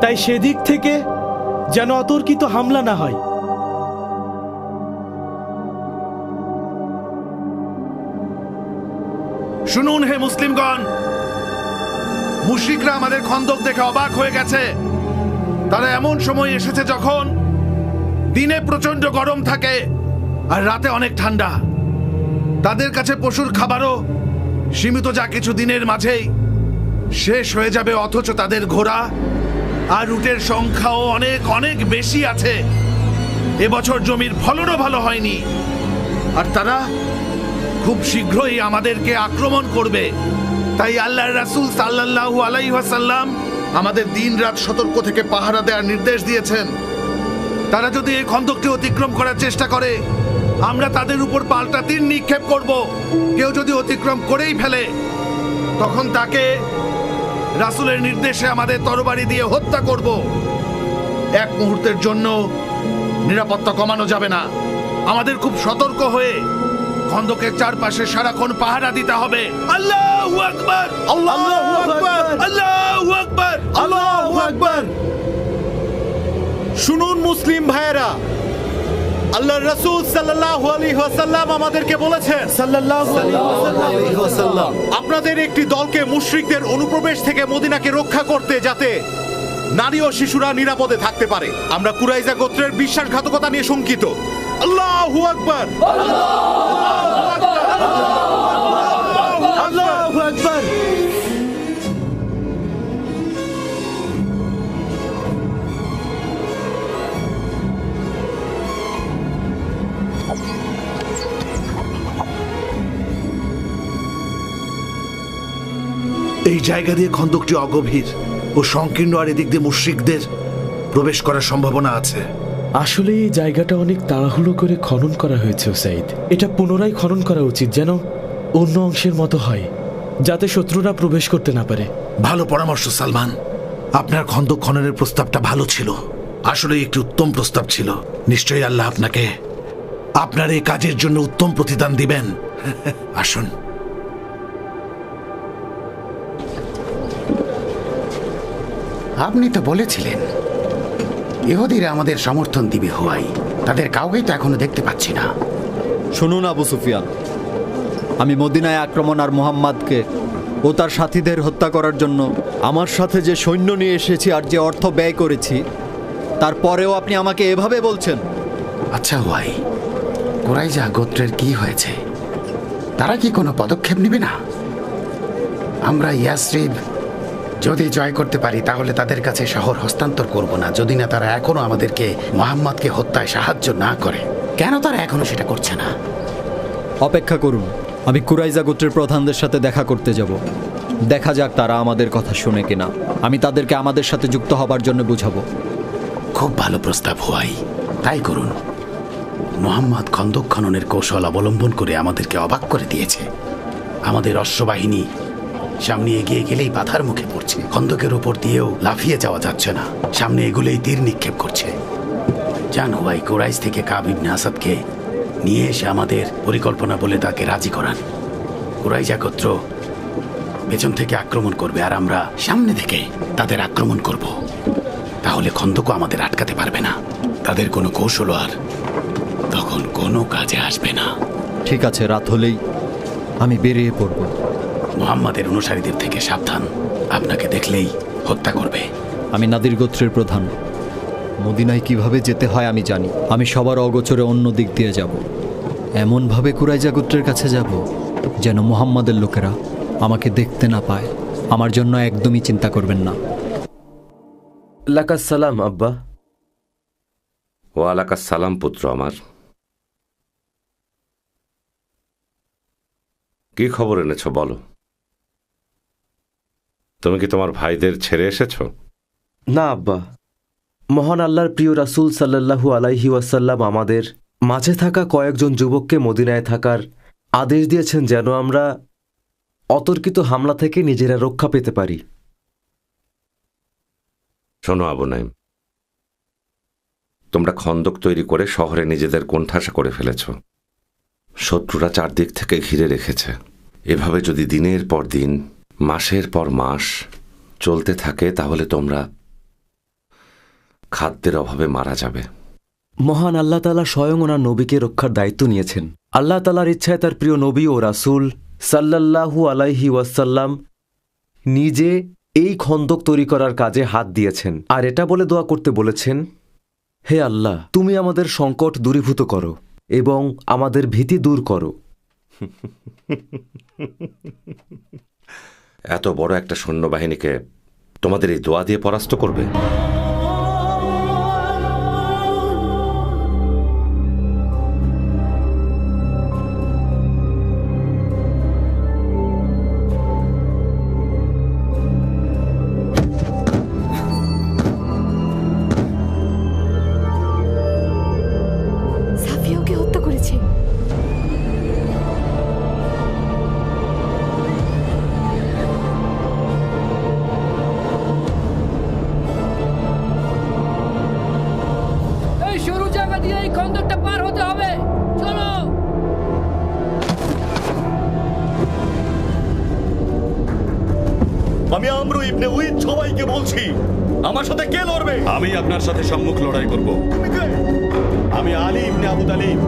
তাই সেদিক থেকে যেন অতর্কিত হামলা না হয়। শুনুন হে মুসলিমগণ, মুশরিকরা আমাদের খন্দক দেখে অবাক হয়ে গেছে। তারা এমন সময় এসেছে যখন দিনে প্রচন্ড গরম থাকে আর রাতে অনেক ঠান্ডা। তাদের কাছে পশুর খাবারও সীমিত, যা কিছু দিনের মাঝেই শেষ হয়ে যাবে, অথচ তাদের ঘোড়া আর উটের সংখ্যাও অনেক অনেক বেশি আছে। এবছর জমির ফলনও ভালো হয়নি, আর তারা খুব শীঘ্রই আমাদেরকে আক্রমণ করবে। তাই আল্লাহর রাসূল সাল্লাল্লাহু আলাইহি ওয়াসাল্লাম আমাদের দিন-রাত সতর্ক থেকে পাহারা দেওয়ার নির্দেশ দিয়েছেন। তারা যদি এই খন্দকটি অতিক্রম করার চেষ্টা করে, আমরা তাদের উপর পাল্টা তীর নিক্ষেপ করব। কেউ যদি অতিক্রম করেই ফেলে, তখন তাকে রাসূলের নির্দেশে আমাদের তরবারি দিয়ে হত্যা করব। এক মুহূর্তের জন্য নিরাপত্তা কমানো যাবে না। আমাদের খুব সতর্ক হয়ে খন্দকের চারপাশে সারাক্ষণ পাহারা দিতে হবে। আল্লাহু আকবার, আল্লাহু আকবার, আল্লাহু আকবার, আল্লাহু আকবার। শুনুন মুসলিম ভাইয়েরা, আল্লাহর রাসূল সাল্লাল্লাহু আলাইহি ওয়াসাল্লাম আমাদেরকে বলেছেন, সাল্লাল্লাহু আলাইহি ওয়াসাল্লাম, আপনাদের একটি দলকে মুশরিকদের অনুপ্রবেশ থেকে মদিনাকে রক্ষা করতে, যাতে নারী ও শিশুরা নিরাপদে থাকতে পারে। আমরা কুরাইজা গোত্রের বিশ্বাসঘাতকতা নিয়ে শঙ্কিত। আল্লাহু আকবার, আল্লাহু আকবার। এই জায়গা দিয়ে খন্দকটি অগভীর ও সংকীর্ণ, আর এদিক দিয়ে মুশরিকদের প্রবেশ করার সম্ভাবনা আছে। আসলে এই জায়গাটা অনেক তাড়াহুড়ো করে খনন করা হয়েছে ওসাইদ। এটা পুনরায় খনন করা উচিত, যেন অন্য অংশের মতো হয়। যাতে শত্রুরা প্রবেশ করতে না পারে। ভালো পরামর্শ সালমান। আপনার খন্দক খননের প্রস্তাবটা ভালো ছিল, আসলে একটি উত্তম প্রস্তাব ছিল। নিশ্চয়ই আল্লাহ আপনাকে আপনার এই কাজের জন্য উত্তম প্রতিদান দিবেন। আসুন। আপনি তো বলেছিলেন ইহুদিরা আমাদের সমর্থন দিবে হুয়াই, তাদের কাউকেই তো এখনো দেখতে পাচ্ছি না। শুনুন আবু সুফিয়ান, আমি মদিনায় আক্রমণ আর মুহাম্মাদকে ও তার সাথীদের হত্যা করার জন্য আমার সাথে যে সৈন্য নিয়ে এসেছি আর যে অর্থ ব্যয় করেছি, তারপরেও আপনি আমাকে এভাবে বলছেন? আচ্ছা হুয়াই, কুরাইজা গোত্রের কি হয়েছে? তারা কি কোনো পদক্ষেপ নেবে না? আমরা ইয়াসরিব যদি জয় করতে পারি তাহলে তাদের কাছে শহর হস্তান্তর করব না, যদি না তারা এখনো আমাদেরকে মুহাম্মাদকে হত্যায় সাহায্য না করে। কেন তারা এখনো সেটা করছে না? অপেক্ষা করুন, আমি কুরাইজা গোত্রের প্রধানদের সাথে দেখা করতে যাব। দেখা যাক তারা আমাদের কথা শুনে কিনা। আমি তাদেরকে আমাদের সাথে যুক্ত হবার জন্য বুঝাবো। খুব ভালো প্রস্তাব হুয়াই, তাই করুন। মুহাম্মদ খন্দক খননের কৌশল অবলম্বন করে আমাদেরকে অবাক করে দিয়েছে। আমাদের অশ্ববাহিনী সামনে এগিয়ে গেলেই বাধার মুখে পড়ছে, খন্দকের উপর দিয়েও লাফিয়ে যাওয়া যাচ্ছে না, সামনে এগুলোই তীর নিক্ষেপ করছে। জান হুয়াই, কুরাইশ থেকে কাব ইবনে আসাদকে নিয়ে এসে আমাদের পরিকল্পনা বলে তাকে রাজি করান। কুরাইজা গোত্র পেছন থেকে আক্রমণ করবে আর আমরা সামনে থেকে তাদের আক্রমণ করব। তাহলে খন্দকও আমাদের আটকাতে পারবে না, তাদের কোনো কৌশল আর তখন কোনো কাজে আসবে না। ঠিক আছে, রাত হলেই আমি বেরিয়ে পড়ব। মুহাম্মাদের অনুসারীদের থেকে সাবধান, আপনাকে দেখলেই হত্যা করবে। আমি নাদির গোত্রের প্রধান, মদিনায় কিভাবে যেতে হয় আমি জানি। আমি সবার অগোচরে অন্য দিক দিয়ে যাব, এমনভাবে কুরাইজা গোত্রের কাছে যাব যেন মুহাম্মাদের লোকেরা আমাকে দেখতে না পায়। আমার জন্য একদমই চিন্তা করবেন না। লাকাস সালাম আব্বা। ওয়ালাকাস সালাম পুত্র আমার। কি খবর এনেছ বলো? তুমি কি তোমার ভাইদের ছেড়ে এসেছো? না আব্বা, মহান আল্লাহর প্রিয় রাসূল সাল্লাল্লাহু আলাইহি ওয়াসাল্লাম আমাদের মাঝে থাকা কয়েকজন যুবককে মদিনায় থাকার আদেশ দিয়েছেন যেন আমরা অতর্কিত হামলা থেকে নিজেরা রক্ষা পেতে পারি। শোনো আবু নাইম, তোমরা খন্দক তৈরি করে শহরে নিজেদের কোণঠাসা করে ফেলেছ। শত্রুরা চারদিক থেকে ঘিরে রেখেছে। এভাবে যদি দিনের পর দিন, মাসের পর মাস চলতে থাকে তাহলে তোমরা খাদ্যের অভাবে মারা যাবে। মহান আল্লাহ তাআলা স্বয়ং ওনার নবীকে রক্ষার দায়িত্ব নিয়েছেন। আল্লাহ তাআলার ইচ্ছায় তার প্রিয় নবী ও রাসূল সাল্লাল্লাহু আলাইহি ওয়াসাল্লাম নিজে এই খন্দক তৈরি করার কাজে হাত দিয়েছেন আর এটা বলে দোয়া করতে বলেছেন, হে আল্লাহ, তুমি আমাদের সংকট দূরীভূত করো এবং আমাদের ভীতি দূর করো। এত বড় একটা সৈন্যবাহিনীকে তোমাদের এই দোয়া দিয়ে পরাস্ত করবে? সাফিয়াকে হত্যা করেছে। এই সরু জায়গা দিয়ে এই খন্দকটা পার হতে হবে, চলো। আমি আমরু ইবনে উইদ সবাইকে বলছি, আমার সাথে কে লড়বে? আমি আপনার সাথে সম্মুখ লড়াই করব। আমি আলী ইবনে আবু তালিব।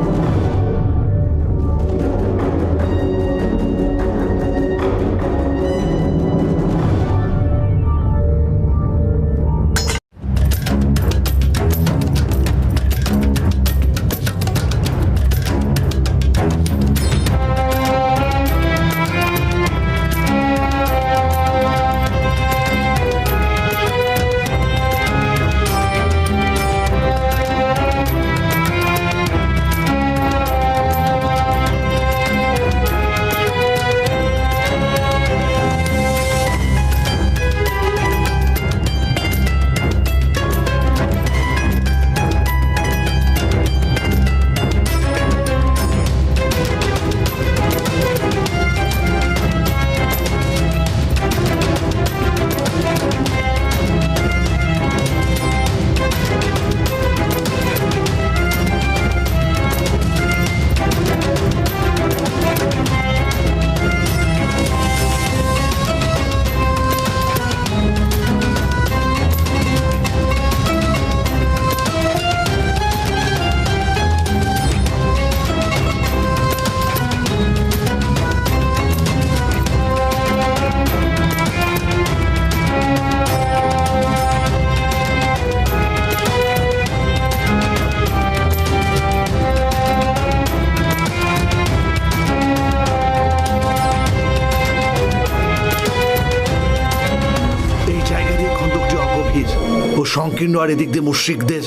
সংকীর্ণ আর এদিক দিয়ে মুশরিকদের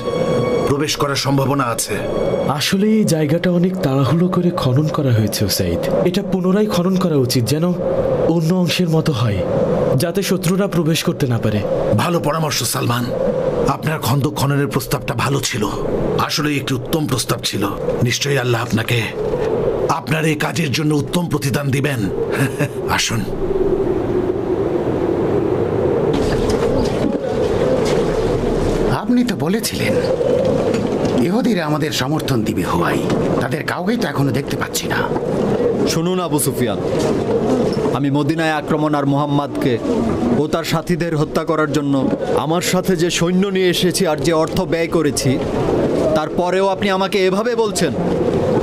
প্রবেশ করার সম্ভাবনা আছে। আসলে এই জায়গাটা অনেক তাড়াহুড়ো করে খনন করা হয়েছে ওসাইদ। এটা পুনরায় খনন করা উচিত, যেন অন্য অংশের মতো হয়, যাতে শত্রুরা প্রবেশ করতে না পারে। ভালো পরামর্শ সালমান। আপনার খন্দক খননের প্রস্তাবটা ভালো ছিল, আসলে একটি উত্তম প্রস্তাব ছিল। নিশ্চয়ই আল্লাহ আপনাকে আপনার এই কাজের জন্য উত্তম প্রতিদান দিবেন। আসুন। আপনি তো বলেছিলেন ইহুদিরা আমাদের সমর্থন দিবে হুয়াই। তাদের কাউকেই তো এখনো দেখতে পাচ্ছি না। শুনুন আবু সুফিয়ান, আমি মদিনায় আক্রমণ আর মুহাম্মাদকে ও তার সাথীদের হত্যা করার জন্য আমার সাথে যে সৈন্য নিয়ে এসেছি আর যে অর্থ ব্যয় করেছি, তারপরেও আপনি আমাকে এভাবে বলছেন?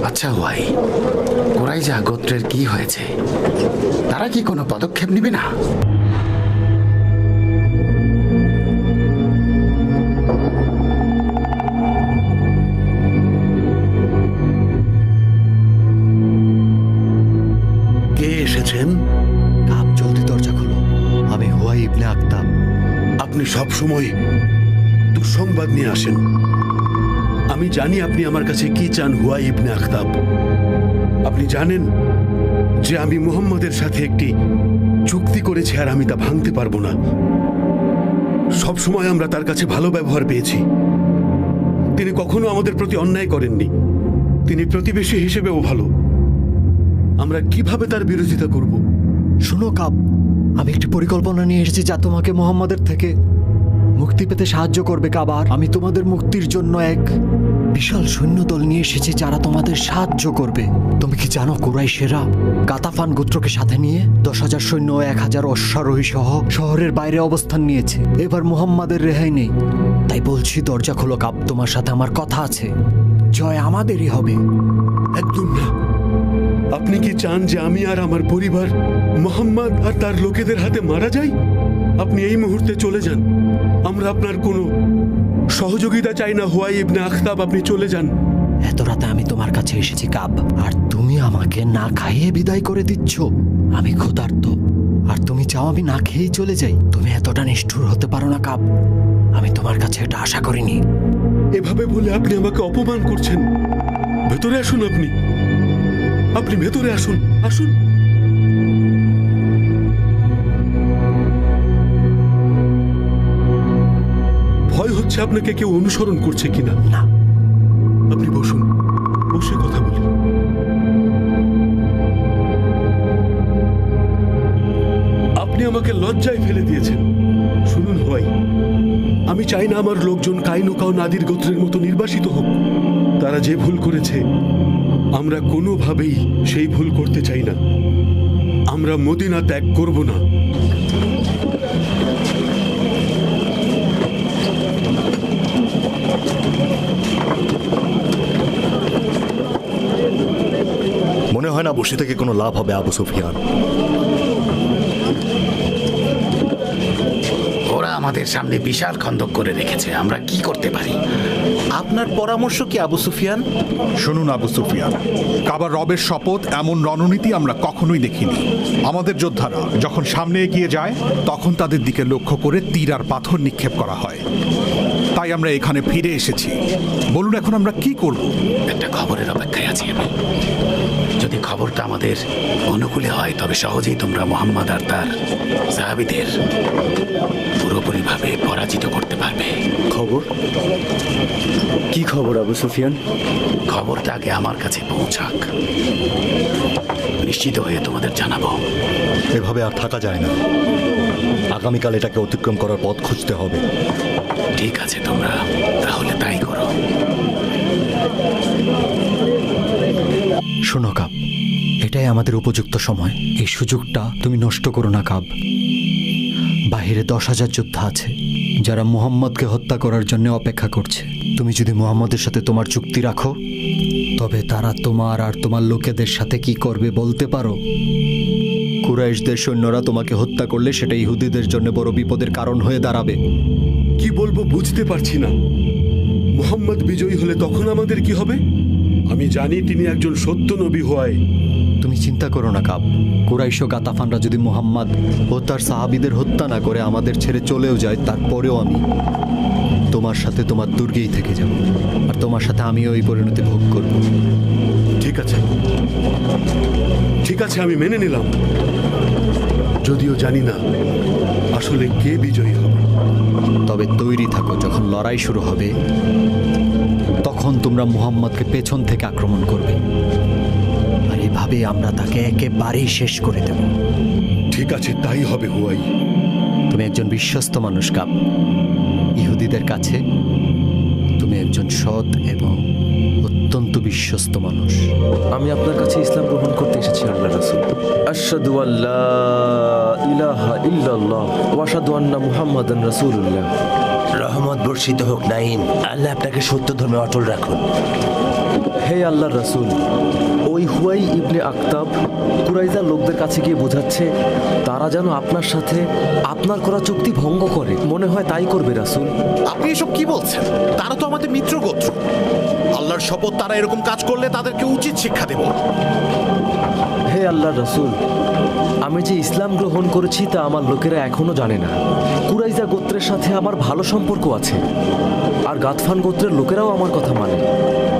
আচ্ছা হুয়াই, কুরাইজা গোত্রের কি হয়েছে? তারা কি কোনো পদক্ষেপ নেবে না? কাব, জলদি দরজা খোলো। আমি হুয়াই ইবনে আখতাব। আপনি সব সময় দুঃসংবাদ নিয়ে আসেন। আমি জানি আপনি আমার কাছে কি চান হুয়াই ইবনে আখতাব। আপনি জানেন যে আমি মুহাম্মদের সাথে একটি চুক্তি করেছি আর আমি তা ভাঙতে পারবো না। সব সময় আমরা তার কাছে ভালো ব্যবহার পেয়েছি। তিনি কখনো আমাদের প্রতি অন্যায় করেননি। তিনি প্রতিবেশী হিসেবেও ভালো। আমরা কিভাবে তার বিরোধিতা করব? শোনো কাব, আমি একটি পরিকল্পনা নিয়ে এসেছি যা তোমাকে মুহাম্মাদের থেকে মুক্তি পেতে সাহায্য করবে। কাবার, আমি তোমাদের মুক্তির জন্য এক বিশাল সৈন্যদল নিয়ে এসেছি যারা তোমাদের সাহায্য করবে। তুমি কি জানো কুরাইশেরা গাতাফান গোত্রকে সাথে নিয়ে 10,000 সৈন্য ও 1,000 অশ্বারোহী সহ শহরের বাইরে অবস্থান নিয়েছে। এবার মুহাম্মাদের রেহাই নেই। তাই বলছি, দরজা খোলো কাব, তোমার সাথে আমার কথা আছে। জয় আমাদেরই হবে। একদম না। আপনি কি চান যে আমি আর আমার পরিবার মুহাম্মদ আর তার লোকেদের হাতে মারা যাই? আপনি এই মুহূর্তে চলে যান। আমরা আপনার কোনো সহযোগিতা চাই না হুয়াই ইবনে আখতাব, আপনি চলে যান। এত রাতে আমি তোমার কাছে এসেছি কাব, আর তুমি আমাকে না খাইয়ে বিদায় করে দিচ্ছ। আমি ক্ষুধার্ত, আর তুমি চাও আমি না খেয়েই চলে যাই? তুমি এতটা নিষ্ঠুর হতে পারো না কাব। আমি তোমার কাছে এটা আশা করিনি। এভাবে বলে আপনি আমাকে অপমান করছেন। ভেতরে আসুন। আপনি ভেতরে আসুন। আসুন। ভয় হচ্ছে আপনাকে কেউ অনুসরণ করছে কিনা। না, আপনি বসুন, বসে কথা বলি। আপনি আমাকে লজ্জায় ফেলে দিয়েছেন। শুনুন হুয়াই, আমি চাই না আমার লোকজন কাইনুকাও নাদির গোত্রের মতো নির্বাসিত হোক। তারা যে ভুল করেছে আমরা কোনোভাবেই সেই ভুল করতে চাই না। আমরা মদিনা ত্যাগ করব না। মনে হয় না বসে থেকে কোনো লাভ হবে আবু সুফিয়ান। ওরা আমাদের সামনে বিশাল খন্দক করে রেখেছে, আমরা কি করতে পারি? আপনার পরামর্শ কি আবু সুফিয়ান? শুনুন আবু সুফিয়ান, কাবার রবের শপথ, এমন রণনীতি আমরা কখনোই দেখিনি। আমাদের যোদ্ধারা যখন সামনে এগিয়ে যায় তখন তাদের দিকে লক্ষ্য করে তীর আর পাথর নিক্ষেপ করা হয়। তাই আমরা এখানে ফিরে এসেছি। বলুন এখন আমরা কি করব? একটা খবরের অপেক্ষায় আছি আমি। যদি খবরটা আমাদের অনুকূলে হয় তবে সহজেই তোমরা মুহাম্মদ আর তার সাহাবীদের পুরোপুরিভাবে পরাজিত করতে পারবে। খবর? কি খবর আবু সুফিয়ান? খবরটা আগে আমার কাছে পৌঁছাক, নিশ্চিত হয়ে তোমাদের জানাবো। এভাবে আর থাকা যায় না। আগামীকাল এটাকে অতিক্রম করার পথ খুঁজতে হবে। ঠিক আছে, তোমরা তাহলে তাই করো। শোনো কাব, এটাই আমাদের উপযুক্ত সময়। এই সুযোগটা তুমি নষ্ট করো না কাব। বাহিরে 10,000 যোদ্ধা আছে যারা মুহাম্মদকে হত্যা করার জন্য অপেক্ষা করছে। তুমি যদি মুহাম্মদের সাথে তোমার চুক্তি রাখো তবে তারা তোমার আর তোমার লোকেদের সাথে কি করবে বলতে পারো? কুরাইশদের সৈন্যরা তোমাকে হত্যা করলে সেটা ইহুদিদের জন্য বড় বিপদের কারণ হয়ে দাঁড়াবে। কি বলবো বুঝতে পারছি না। মুহাম্মদ বিজয়ী হলে তখন আমাদের কি হবে? আমি জানি তিনি একজন সত্য নবী হয়। তুমি চিন্তা করো না কাব। কুরাইশ ও গাতাফানরা যদি মুহাম্মদ ও তার সাহাবীদের হত্যা না করে আমাদের ছেড়ে চলেও যায়, তারপরেও আমি তোমার সাথে তোমার দুর্গেই থেকে যাব, আর তোমার সাথে আমিও ওই পরিণতি ভোগ করব। ঠিক আছে, ঠিক আছে, আমি মেনে নিলাম, যদিও জানি না আসলে কে বিজয়ী হবে। তবে তৈরি থাকো, যখন লড়াই শুরু হবে তখন তোমরা মুহাম্মদকে পেছন থেকে আক্রমণ করবে, আর এভাবে আমরা তাকে একেবারেই শেষ করে দেব। ঠিক আছে, তাই হবে হুয়াই। তুমি একজন বিশ্বস্ত মানুষ কাব। ইহুদিদের কাছে তুমি একজন সৎ এবং অত্যন্ত বিশ্বস্ত মানুষ। আমি আপনার কাছে ইসলাম গ্রহণ করতে এসেছি আল্লাহ রাসূল। আশহাদু আল্লা ইলাহা ইল্লাল্লাহ ওয়া আশহাদু আন্না মুহাম্মাদান রাসূলুল্লাহ। রহমত বর্ষিত হোক নাঈম, আল্লাহ আপনাকে সত্য ধর্মে অটল রাখুন। হে আল্লাহর রাসূল, ওই হুয়াই ইবনে আখতাব কুরাইজা লোকদের কাছে গিয়ে বোঝাচ্ছে তারা যেন আপনার সাথে আপনার করা চুক্তি ভঙ্গ করে। মনে হয় তাই করবে রাসূল। আপনি এসব কি বলছেন? তারা তো আমাদের মিত্র গোত্র। আল্লাহর শপথ, তারা এরকম কাজ করলে তাদেরকে উচিত শিক্ষা দেব। হে আল্লাহর রাসূল, আমি যে ইসলাম গ্রহণ করেছি তা আমার লোকেরা এখনো জানে না। কুরাইজা গোত্রের সাথে আমার ভালো সম্পর্ক আছে, আর গাতফান গোত্রের লোকেরাও আমার কথা মানে।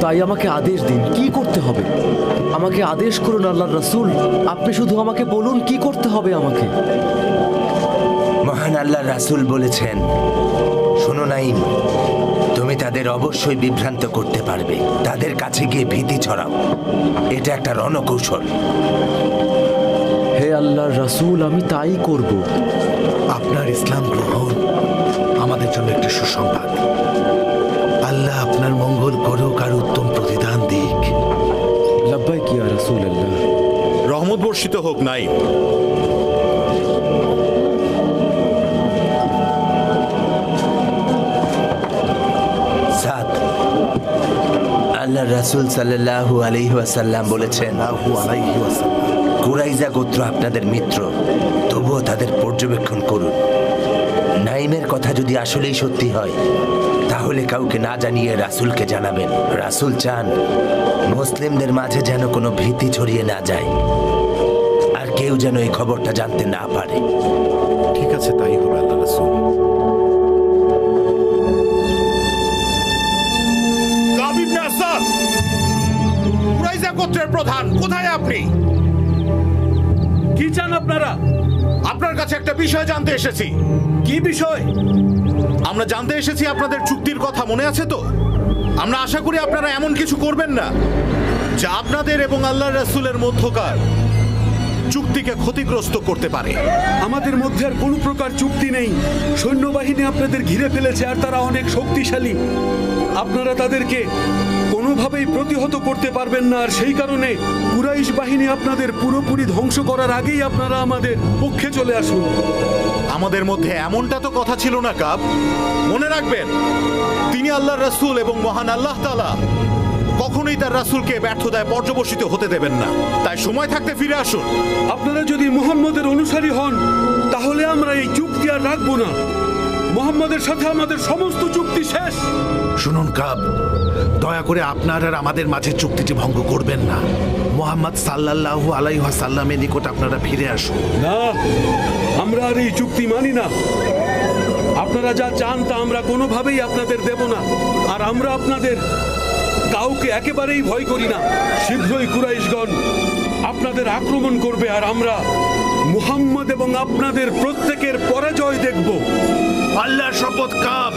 তাই আমাকে আদেশ দিন, কি করতে হবে? আমাকে আদেশ করুন আল্লাহর রাসূল। আপনি শুধু আমাকে বলুন কি করতে হবে আমাকে। মহান আল্লাহর রাসূল বলেছেন, শোনো নাঈম, তুমি তাদের অবশ্যই বিভ্রান্ত করতে পারবে। তাদের কাছে গিয়ে ভীতি ছড়াও, এটা একটা রণকৌশল। হে আল্লাহর রাসূল, আমি তাই করব। আপনার ইসলাম গ্রহণ আমাদের জন্য একটা সুসংবাদ। আল্লাহ আপনার মঙ্গল করুক আর উত্তম প্রতিদান দিক। লাব্বাইক ইয়া রাসূলুল্লাহ। রহমত বর্ষিত হোক নাঈম। সাদ, আল্লাহ রাসূল সাল্লাল্লাহু আলাইহি ওয়াসাল্লাম বলেছেন, কুরাইজা গোত্র আপনাদের মিত্র, তবুও তাদের পর্যবেক্ষণ করুন। নাঈমের কথা যদি আসলেই সত্যি হয় তাহলে কাউকে না জানিয়ে রাসূলকে জানাবেন। রাসূল চান মুসলিমদের মাঝে যেন কোনো ভীতি ছড়িয়ে না যায়, আর কেউ যেন এই খবরটা জানতে না পারে। ঠিক আছে, তাই হবে আল্লাহ রাসূল। কাব ইবনে আসাদ, কুরাইজা গোত্রের প্রধান, কোথায় আপনি? কি চান আপনারা? আপনার কাছে একটা বিষয় জানতে এসেছি। কি বিষয়? আমরা জানতে এসেছি আপনাদের চুক্তির কথা, মনে আছে তো? আমরা আশা করি আপনারা এমন কিছু করবেন না যা আপনাদের এবং আল্লাহর রাসূলের মধ্যকার চুক্তিকে ক্ষতিগ্রস্ত করতে পারে। আমাদের মধ্যে আর কোনো প্রকার চুক্তি নেই। সৈন্যবাহিনী আপনাদের ঘিরে ফেলেছে, আর তারা অনেক শক্তিশালী। আপনারা তাদেরকে কোনোভাবেই প্রতিহত করতে পারবেন না, আর সেই কারণে কুরাইশ বাহিনী আপনাদের পুরোপুরি ধ্বংস করার আগেই আপনারা আমাদের পক্ষে চলে আসুন। আমাদের মধ্যে এমনটা তো কথা ছিল না কাব। মনে রাখবেন, তিনি আল্লাহর রাসূল এবং মহান আল্লাহ তাআলা কখনোই তার রাসূলকে ব্যর্থতায় পর্যবসিত হতে দেবেন না। তাই সময় থাকতে ফিরে আসুন। আপনারা যদি মুহাম্মদের অনুসারী হন তাহলে আমরা এই চুক্তি আর রাখবো না। মুহাম্মদের সাথে আমাদের সমস্ত চুক্তি শেষ। শুনুন কাব, দয়া করে আপনার আর আমাদের মাঝে চুক্তিটি ভঙ্গ করবেন না। মুহাম্মদ সাল্লাল্লাহু আলাইহি ওয়াসাল্লামের নিকট আপনারা ফিরে আসুন। না, আমরা আর এই চুক্তি মানি না। আপনারা যা চান তা আমরা কোনোভাবেই আপনাদের দেব না, আর আমরা আপনাদের কাউকে একেবারেই ভয় করি না। শীঘ্রই কুরাইশগণ আপনাদের আক্রমণ করবে, আর আমরা মুহাম্মদ এবং আপনাদের প্রত্যেকের পরাজয় দেখব। আল্লাহর শপথ কাব,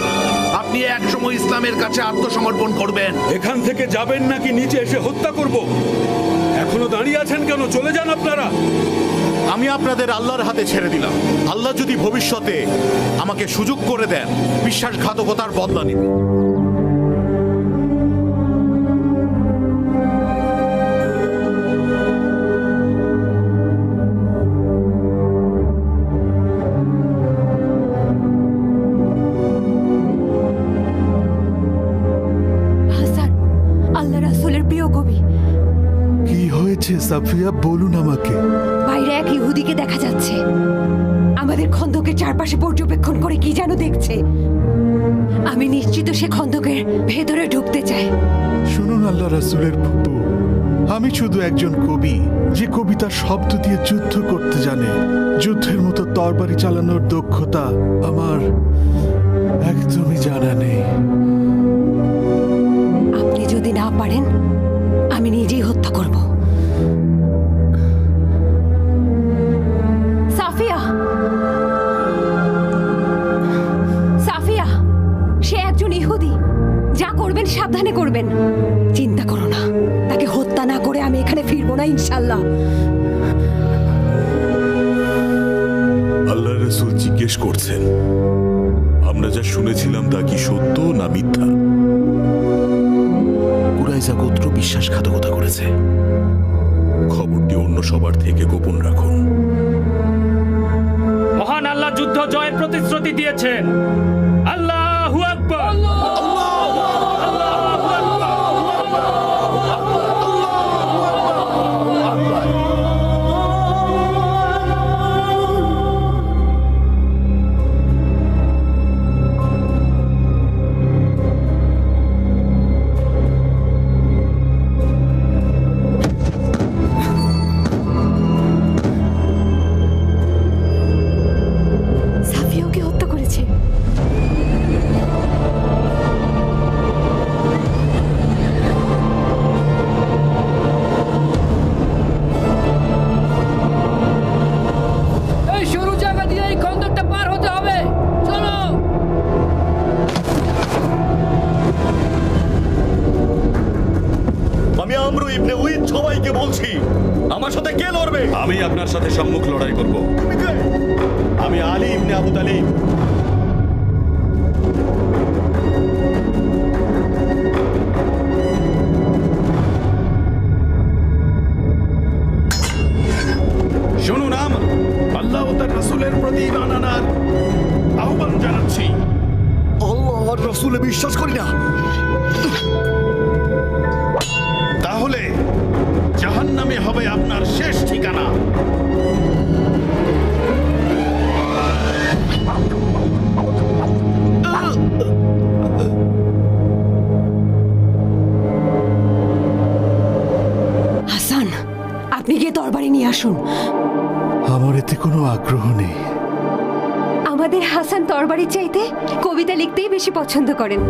আপনি একসময় ইসলামের কাছে আত্মসমর্পণ করবেন। এখান থেকে যাবেন নাকি নিচে এসে হত্যা করব? এখনো দাঁড়িয়ে আছেন কেন? চলে যান আপনারা। আমি আপনাদের আল্লাহর হাতে ছেড়ে দিলাম। আল্লাহ যদি ভবিষ্যতে আমাকে সুযোগ করে দেন, বিশ্বাসঘাতকতার বদলা নিব। সাফিয়া, বলুন আমাকে। বাইরে এক ইহুদিকে দেখা যাচ্ছে, আমাদের খন্দকের চারপাশে পর্যবেক্ষণ করে কি যেন দেখছে। আমি নিশ্চিত সে খন্দকের ভেতরে ঢুকতে চায়। শুনুন আল্লাহ রাসূলের ফুপু, আমি শুধু একজন কবি যে কবিতার শব্দ দিয়ে যুদ্ধ করতে জানে। যুদ্ধের মতো তরবারি চালানোর দক্ষতা আমার একদমই জানা নেই। ইহুদি, যা করবেন সাবধানে করবেন। চিন্তা করো না, তাকে হত্যা না করে আমি এখানে ফিরবো না ইনশাল্লাহ। আল্লাহ রাসূল জিজ্ঞেস করছেন, আমরা যা শুনেছিলাম তা কি সত্য না মিথ্যা? কুরাইজা গোত্র বিশ্বাসঘাতকতা করেছে। খবরটি অন্য সবার থেকে গোপন রাখুন। মহান আল্লাহ যুদ্ধ জয়ের প্রতিশ্রুতি দিয়েছেন। আল্লাহু আকবার। সাফিয়াকে হত্যা করেছে। এই সরু জায়গা দিয়ে এই খন্দকটা পার হতে হবে, চলো। আমি আমরু ইবনে উইদ সবাইকে বলছি, আমার সাথে কে লড়বে? আমি আপনার সাথে সম্মুখ লড়াই করব। আমি আলী ইবনে আবু তালিব। শুনুন, আল্লাহ ও তার রাসূলের প্রতি ঈমান আনার আহ্বান জানাচ্ছি। আল্লাহ আর রাসূলে বিশ্বাস করি না। তাহলে জাহান্নামে হবে আপনার শেষ ঠিকানা। হাসান, আপনি গিয়ে তরবারি নিয়ে আসুন। আমার এতে কোনো আগ্রহ নেই। আমাদের হাসান তরবারি চাইতে কবিতা লিখতেই বেশি পছন্দ করেন।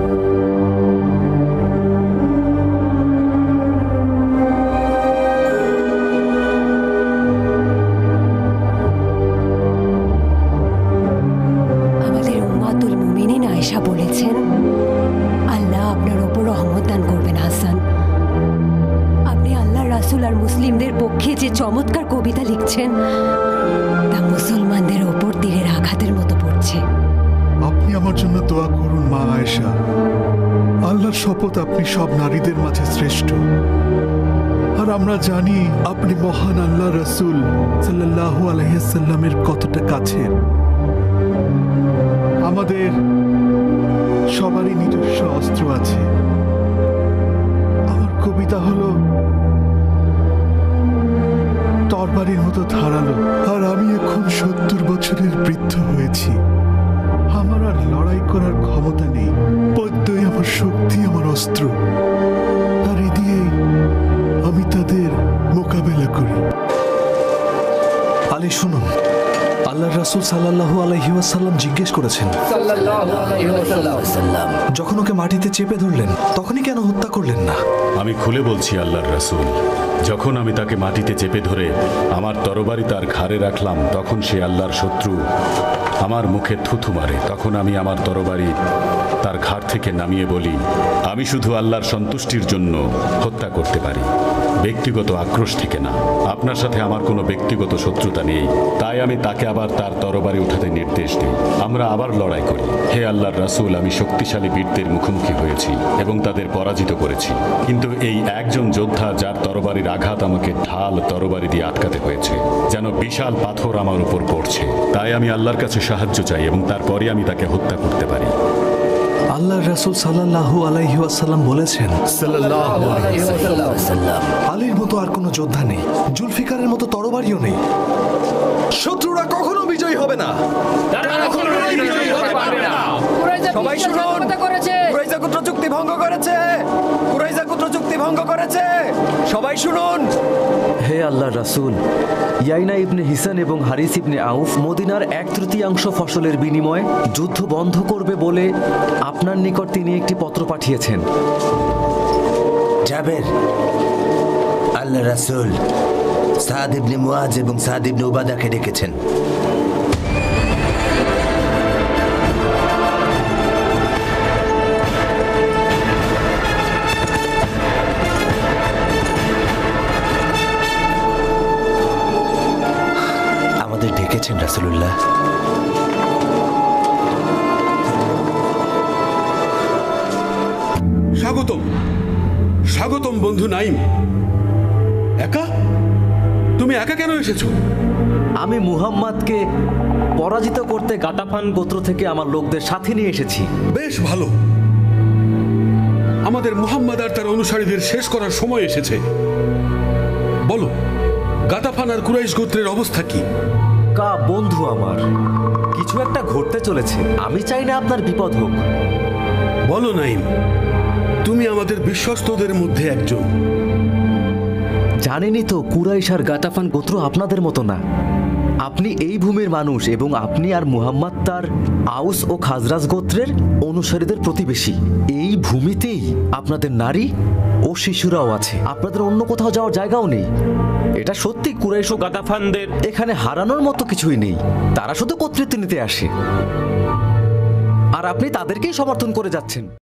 আমাদের উম্মাতুল মুমিনিন আয়েশা বলেছেন, আল্লাহ আপনার ওপর রহমত দান করবেন হাসান। আপনি আল্লাহ রাসূল আর মুসলিমদের পক্ষে যে চমৎকার কবিতা লিখছেন তা মুসলমানদের ওপর তীরের আঘাতের মতো পড়ছে। আপনি আমার জন্য দোয়া করুন মা আয়েশা। আল্লাহর শপথ, আপনি সব নারীদের মাঝে শ্রেষ্ঠ। আর আমরা জানি আপনি মহান আল্লাহ রাসূল সাল্লাল্লাহু আলাইহি সাল্লামের কতটা কাছের। আমাদের সবারই নিজস্ব অস্ত্র আছে। আমার কবিতা হলো তরবারির মতো ধারালো। আর আমি এখন 70 বছরের বৃদ্ধ হয়েছি। আমার আর লড়াই করার ক্ষমতা নেই। পদ্মই আমার শক্তি, আমার অস্ত্র। আর এ দিয়েই আমি তাদের মোকাবেলা করি। আলী শুনুন, আল্লাহর রাসূল সাল্লাল্লাহু আলাইহি ওয়াসাল্লাম জিজ্ঞেস করেছেন, যখন ওকে মাটিতে চেপে ধরলেন তখনই কেন হত্যা করলেন না? আমি খুলে বলছি আল্লাহর রাসূল, যখন আমি তাকে মাটিতে চেপে ধরে আমার তরবারি তার ঘাড়ে রাখলাম, তখন সে আল্লাহর শত্রু আমার মুখে থুথু মারে। তখন আমি আমার তরবারি তার ঘাড় থেকে নামিয়ে বলি, আমি শুধু আল্লাহর সন্তুষ্টির জন্য হত্যা করতে পারি, ব্যক্তিগত আক্রোশ থেকে না। আপনার সাথে আমার কোনো ব্যক্তিগত শত্রুতা নেই। তাই আমি তাকে আবার তার তরবারি উঠাতে নির্দেশ দিই। আমরা আবার লড়াই করি। হে আল্লাহর রাসূল, আমি শক্তিশালী বীরদের মুখোমুখি হয়েছি এবং তাদের পরাজিত করেছি, কিন্তু এই একজন যোদ্ধা যার তরবারির আঘাত আমাকে ঢাল তরবারি দিয়ে আটকাতে হয়েছে, যেন বিশাল পাথর আমার উপর পড়ছে। তাই আমি আল্লাহর কাছে সাহায্য চাই এবং তারপরে আমি তাকে হত্যা করতে পারি। আল্লাহর রাসূল সাল্লাল্লাহু আলাইহি ওয়াসাল্লাম বলেছেন, আলীর মতো আর কোনো যোদ্ধা নেই, জুলফিকারের মতো তরবারিও নেই। শত্রুরা কখনো বিজয়ী হবে না। সবাই শুনুন, কুরাইজা গোত্র চুক্তি ভঙ্গ করেছে। কুরাইজা গোত্র চুক্তি ভঙ্গ করেছে। সবাই শুনুন। হে আল্লাহর রাসূল, ইয়াইনা ইবনে হিসান এবং হারিস ইবনে আউফ মদিনার 1/3 ফসলের বিনিময়ে যুদ্ধ বন্ধ করবে বলে আপনার নিকট তিনি একটি পত্র পাঠিয়েছেন। জাবের, আল্লাহ রাসূল সাদ ইবনে মুআজ এবং সাদ ইবনে উবাদাকে ডেকেছেন। রাসূলুল্লাহ। স্বাগতম, স্বাগতম বন্ধু নাইম। একা? তুমি একা কেন এসেছো? আমি মুহাম্মাদকে পরাজিত করতে গাতাফান গোত্র থেকে আমার লোকদের সাথে নিয়ে এসেছি। বেশ ভালো। আমাদের মুহাম্মদ আর তার অনুসারীদের শেষ করার সময় এসেছে। বলো, গাতাফান আর কুরাইশ গোত্রের অবস্থা কি? কা বন্ধু আমার, কিছু একটা ঘটতে চলেছে। আমি চাই না আপনার বিপদ হোক। বলো নাইম, তুমি আমাদের বিশ্বস্তদের মধ্যে একজন। জানেনই তো, কুরাইশ আর গাতাফান গোত্র আপনাদের মতো না। আপনি এই ভূমির মানুষ এবং আপনি আর মুহাম্মদ তার আউস ও খাজরাজ গোত্রের অনুসারীদের প্রতিবেশী। এই ভূমিতেই আপনাদের নারী ও শিশুরাও আছে। আপনাদের অন্য কোথাও যাওয়ার জায়গাও নেই। এটা সত্যি, কুরাইশ ও গাতাফানদের এখানে হারানোর মতো কিছুই নেই। তারা শুধু কর্তৃত্ব নিতে আসে, আর আপনি তাদেরকেই সমর্থন করে যাচ্ছেন।